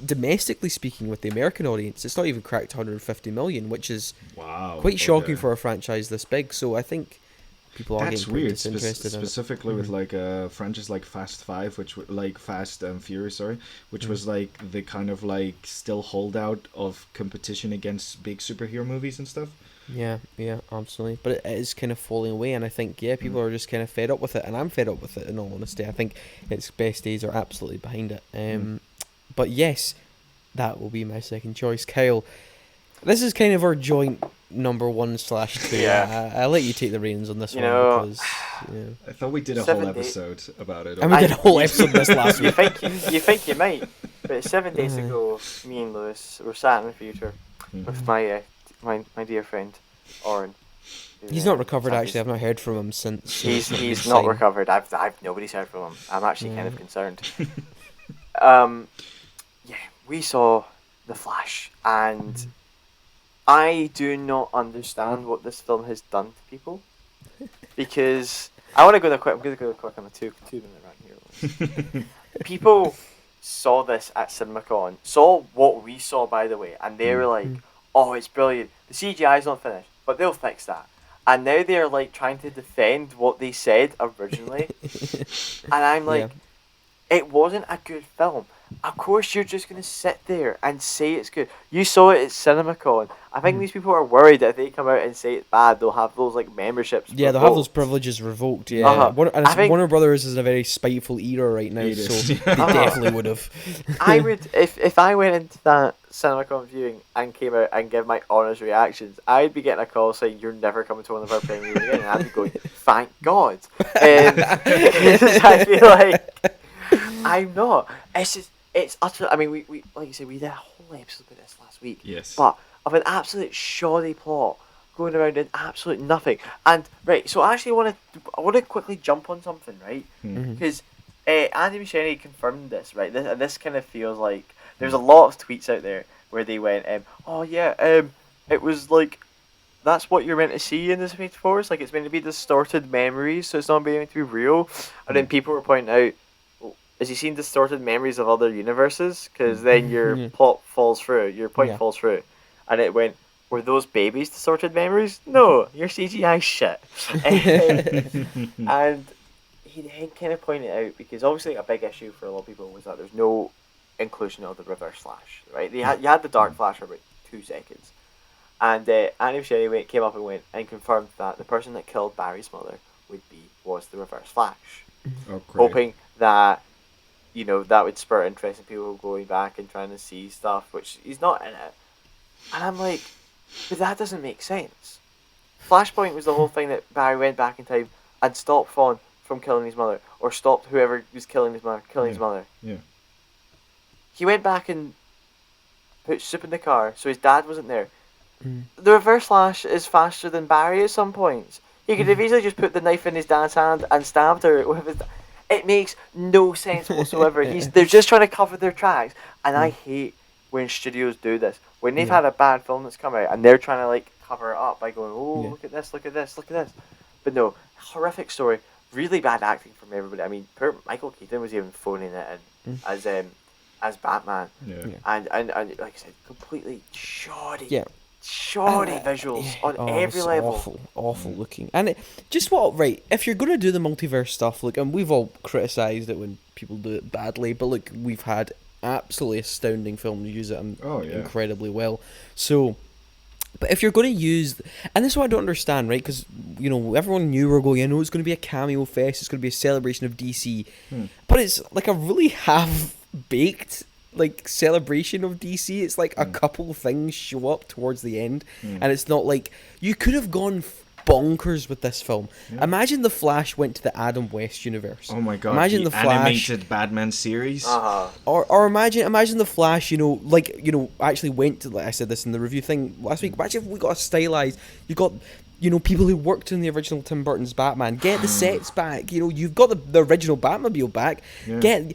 domestically speaking, with the American audience, it's not even cracked 150 million, which is quite shocking for a franchise this big. So I think people are getting pretty disinterested in it. Specifically with like a franchise like Fast 5, Fast and Furious, which was like the kind of like still holdout of competition against big superhero movies and stuff. Yeah, absolutely. But it is kind of falling away, and I think, people are just kind of fed up with it, and I'm fed up with it, in all honesty. I think its best days are absolutely behind it. But yes, that will be my second choice. Kyle, this is kind of our joint number 1/2. Yeah. I'll let you take the reins on this one, because... I thought we did a whole episode about it. And we did a whole episode this last week. You think you might, but 7 days ago, me and Lewis were sat in the theater with my dear friend, Oren. He's not recovered, actually. I've not heard from him since. He's not recovered. Nobody's heard from him. I'm actually kind of concerned. We saw The Flash, and I do not understand what this film has done to people, because I want to go quick. I'm going to go quick on the 2-minute run here. People saw this at CinemaCon, saw what we saw, by the way, and they were like, "Oh, it's brilliant. The CGI's not finished, but they'll fix that." And now they're like trying to defend what they said originally, and I'm like, it wasn't a good film. Of course you're just going to sit there and say it's good. You saw it at CinemaCon. I think these people are worried that if they come out and say it's bad, they'll have those like memberships revoked. They'll have those privileges revoked, Warner Brothers is in a very spiteful era right now, so they definitely would have. I would, if I went into that CinemaCon viewing and came out and gave my honest reactions, I'd be getting a call saying, "You're never coming to one of our premieres again," and I'd be going, "Thank God." I feel like I'm not. It's utter. I mean, we like you said, we did a whole episode about this last week. Yes. But of an absolute shoddy plot going around in absolute nothing. And right, so I actually want to quickly jump on something, right? Because Andy Muschietti confirmed this, right? This kind of feels like There's a lot of tweets out there where they went, oh yeah, it was like, that's what you're meant to see in this Fate Force. Like, it's meant to be distorted memories, so it's not meant to be real. And then people were pointing out, well, has he seen distorted memories of other universes? Because then your plot falls through, your point falls through. And it went, were those babies distorted memories? No, you're CGI shit. And he kind of pointed out, because obviously a big issue for a lot of people was that there's no inclusion of the Reverse Flash, right? You had the Dark Flash for about 2 seconds. And Annie Sherry came up and confirmed that the person that killed Barry's mother was the Reverse Flash. Oh, great. Hoping that, that would spur interest in people going back and trying to see stuff, which he's not in it. And I'm like, but that doesn't make sense. Flashpoint was the whole thing that Barry went back in time and stopped Fawn from killing his mother, or stopped whoever was killing his mother. Yeah. He went back and put soup in the car, so his dad wasn't there. The Reverse Flash is faster than Barry at some points. He could have easily just put the knife in his dad's hand and stabbed her with his... It makes no sense whatsoever. They're just trying to cover their tracks, and I hate when studios do this. When they've had a bad film that's come out and they're trying to like cover it up by going, look at this, look at this, look at this. But no, horrific story, really bad acting from everybody. I mean, poor Michael Keaton was even phoning it in as Batman. Yeah. And like I said, completely shoddy. Yeah. Shoddy visuals on every level. Awful looking. And if you're going to do the multiverse stuff, look, and we've all criticised it when people do it badly, but look, we've had absolutely astounding films use it incredibly well. So, but if you're going to use, and this is what I don't understand, right? Because, everyone knew we were going, it's going to be a cameo fest, it's going to be a celebration of DC, but it's like a really half-baked celebration of DC. It's like a couple things show up towards the end, and it's not like you could have gone bonkers with this film. Imagine the Flash went to the Adam West universe. Oh my god! Imagine the Flash animated Batman series. Or imagine the Flash. Actually went to. Like I said this in the review thing last week. Imagine if we got a stylized. You got. People who worked in the original Tim Burton's Batman, get the sets back. You've got the original Batmobile back. Get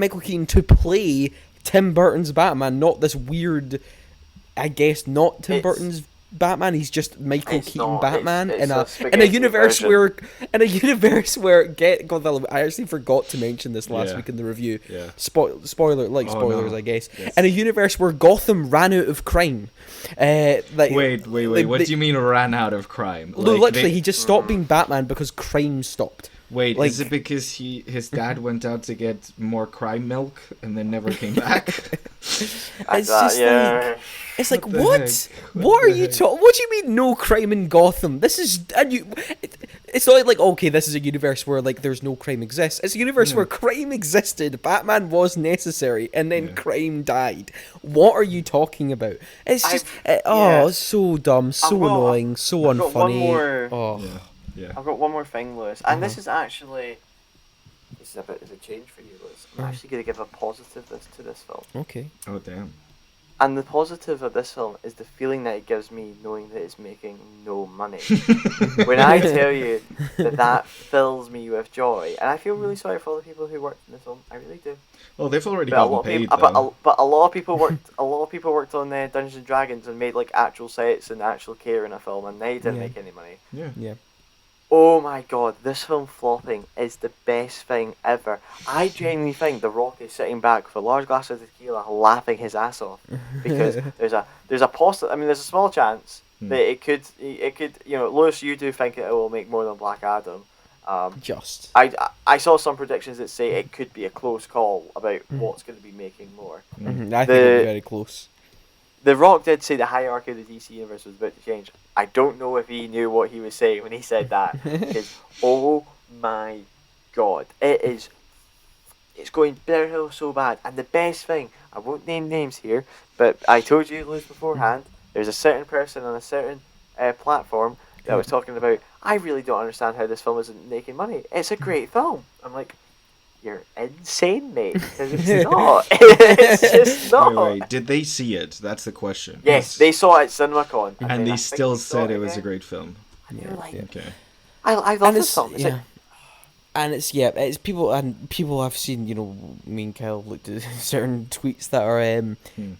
Michael Keaton to play Tim Burton's Batman, not this weird, I guess, not Tim Burton's Batman. He's just Michael Keaton Batman in a universe where I actually forgot to mention this last week in the review. Yeah. Spoilers, I guess. Yes. In a universe where Gotham ran out of crime. Wait. What do you mean ran out of crime? No, literally, he just stopped being Batman because crime stopped. Wait, is it because his dad went out to get more crime milk and then never came back? It's like what? What are you talking? What do you mean no crime in Gotham? This is it's not like okay, this is a universe where there's no crime exists. It's a universe where crime existed. Batman was necessary, and then crime died. What are you talking about? It's just it's so dumb, so annoying, so unfunny. I've got one more thing, Lewis, and this is a bit of a change for you, Lewis. I'm actually going to give a positive to this film. Okay. Oh damn. And the positive of this film is the feeling that it gives me knowing that it's making no money. When I tell you that fills me with joy, and I feel really sorry for all the people who worked in this film. I really do. Well, they've already gotten paid. But a lot of people worked. A lot of people worked on Dungeons and Dragons and made actual sets and actual care in a film, and they didn't make any money. Yeah. Oh my god, this film flopping is the best thing ever. I genuinely think The Rock is sitting back with a large glass of tequila laughing his ass off. Because there's a small chance that it could Lewis, you do think it will make more than Black Adam. I saw some predictions that say it could be a close call about what's going to be making more. I think it'll be very close. The Rock did say the hierarchy of the DC universe was about to change. I don't know if he knew what he was saying when he said that. Because, oh my god, it's going downhill so bad. And the best thing, I won't name names here, but I told you, Liz, beforehand, there's a certain person on a certain platform that was talking about, I really don't understand how this film isn't making money. It's a great film. I'm like, you're insane, mate, because it's not. It's just not. Wait, did they see it? That's the question. Yes, they saw it at CinemaCon. And they still said it was a great film. And you're like, okay. I love this film. And it's people have seen, me and Kyle looked at certain tweets that are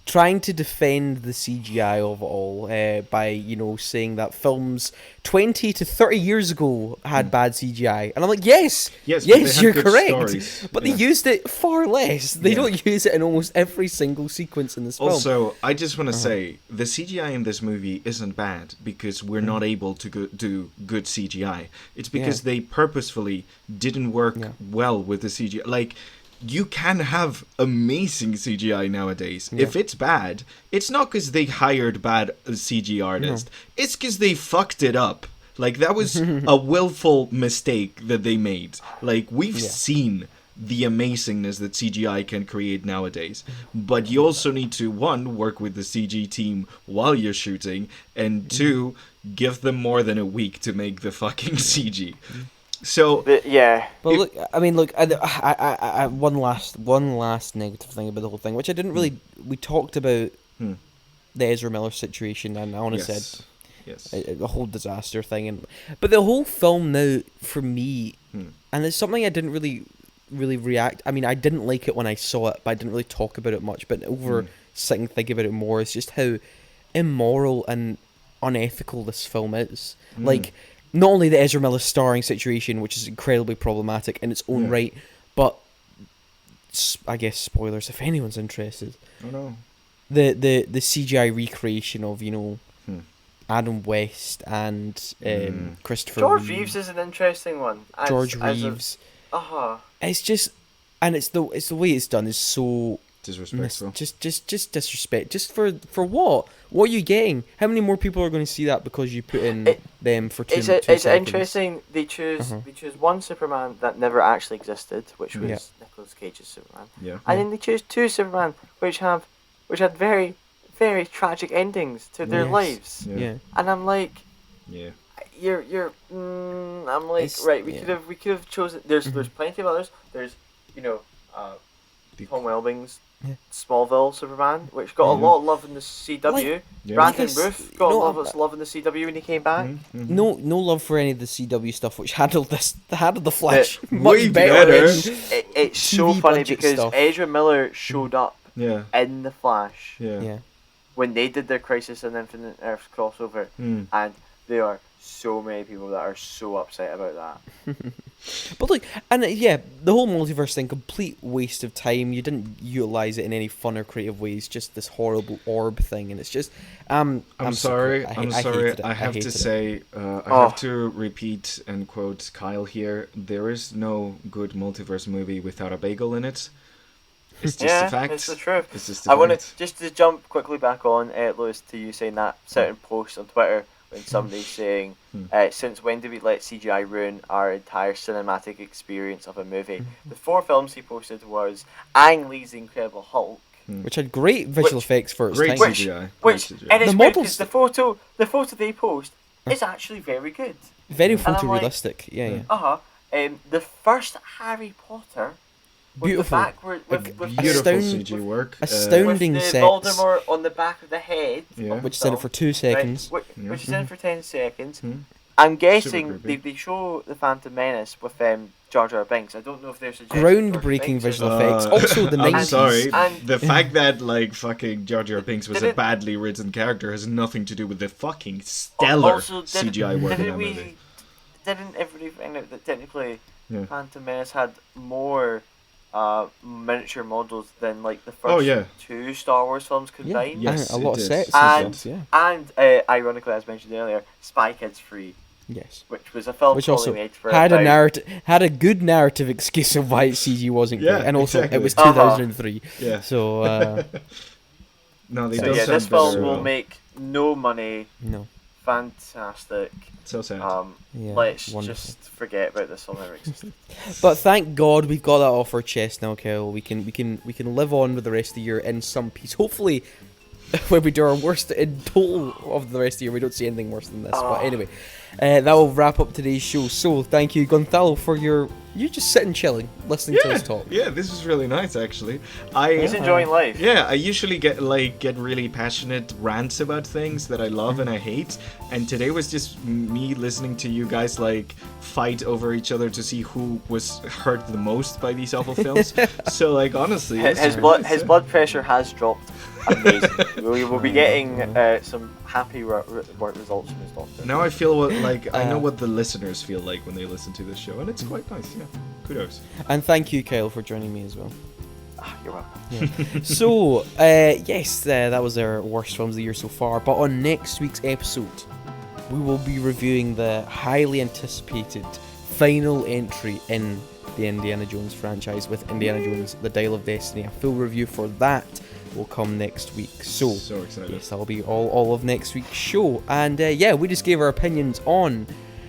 trying to defend the CGI of it all by saying that films 20 to 30 years ago had bad CGI, and I'm like, yes, but they had you're good correct, stories. but they used it far less. They don't use it in almost every single sequence in this film. Also, I just want to say the CGI in this movie isn't bad because we're not able to do good CGI. It's because they purposefully didn't work well with the CGI. Like, you can have amazing CGI nowadays. If it's bad, it's not because they hired bad CG artists. It's because they fucked it up. Like, that was a willful mistake that they made. Like, we've seen the amazingness that CGI can create nowadays. But you also need to, one, work with the CG team while you're shooting, and two, give them more than a week to make the fucking CG. So but look, I one last negative thing about the whole thing, which I didn't really. We talked about the Ezra Miller situation, and I said the whole disaster thing, but the whole film now for me, and it's something I didn't really react. I mean, I didn't like it when I saw it, but I didn't really talk about it much. But over sitting thinking about it more, it's just how immoral and unethical this film is. Like, not only the Ezra Miller starring situation, which is incredibly problematic in its own right, but I guess spoilers if anyone's interested. Oh no. The CGI recreation of Adam West and Christopher George Reeves is an interesting one. George Reeves. It's just, and it's the way it's done is so disrespectful. Just disrespect. Just for what? What are you getting? How many more people are going to see that because you put in them for two seconds? It's interesting. They choose one Superman that never actually existed, which was Nicolas Cage's Superman. Yeah. And then they choose two Superman which had very, very tragic endings to their lives. Yeah. And I'm like, I'm like, right, we could have chosen. There's plenty of others. There's Tom Welbing's Smallville Superman, which got a lot of love in the CW. Brandon Routh got a lot of love in the CW when he came back. No love for any of the CW stuff, which handled the Flash much way better. It's so funny because stuff. Ezra Miller showed up in the Flash when they did their Crisis on Infinite Earths crossover, and there are so many people that are so upset about that. But look, and the whole multiverse thing, complete waste of time. You didn't utilize it in any fun or creative ways. Just this horrible orb thing, and it's just. I'm sorry. I'm sorry. I have to say, I have to repeat and quote Kyle here. There is no good multiverse movie without a bagel in it. It's just a fact. It's the truth. It's just I want to just to jump quickly back on, Lewis, to you saying that certain post on Twitter. When somebody's saying, since when do we let CGI ruin our entire cinematic experience of a movie? The 4 films he posted was Ang Lee's Incredible Hulk, which had great visual effects for its time. CGI. And it's weird because the photo they post is actually very good. Very photorealistic, The first Harry Potter. Beautiful. With beautiful CG work. Astounding with the sets. Voldemort on the back of the head. Which is in it for 2 seconds. Right, which is in for 10 seconds. I'm guessing they show the Phantom Menace with Jar Jar Binks. I don't know if there's a groundbreaking visual effects. Also the 90s. I'm sorry. The fact that fucking Jar Jar Binks was a badly written character has nothing to do with the fucking stellar CGI work in that movie. Didn't everybody find out that technically Phantom Menace had more miniature models than the first 2 Star Wars films combined? Yes, a lot of sets and ironically, as mentioned earlier, Spy Kids 3. Yes, which was a film which also made for had a good narrative excuse of why CG wasn't great, and also it was 2003. So no, they so don't. This film will make no money. No. Fantastic. So sad. Let's wonderful. just forget about this film ever existed. But thank God we've got that off our chest now, Kel. We can live on with the rest of the year in some peace. Hopefully when we do our worst in total of the rest of the year. We don't see anything worse than this. But anyway, that will wrap up today's show. So thank you, Gonzalo, for you just sitting chilling, listening to us talk. Yeah, this was really nice actually. He's enjoying life. Yeah, I usually get really passionate rants about things that I love and I hate, and today was just me listening to you guys like fight over each other to see who was hurt the most by these awful films. So like honestly, his blood pressure has dropped. Amazing. We will be getting some happy results from his doctor. Now I feel I know what the listeners feel like when they listen to this show, and it's quite nice. Yeah, kudos. And thank you, Kyle, for joining me as well. You're welcome. Yeah. So, yes, that was our worst films of the year so far. But on next week's episode, we will be reviewing the highly anticipated final entry in the Indiana Jones franchise with Indiana Jones: The Dial of Destiny. A full review for that will come next week. So excited. Yes, that'll be all of next week's show. And we just gave our opinions on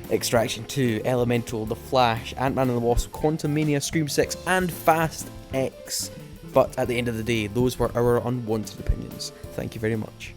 Extraction 2, Elemental, The Flash, Ant-Man and the Wasp, Quantumania, Scream 6, and Fast X. But at the end of the day, those were our unwanted opinions. Thank you very much.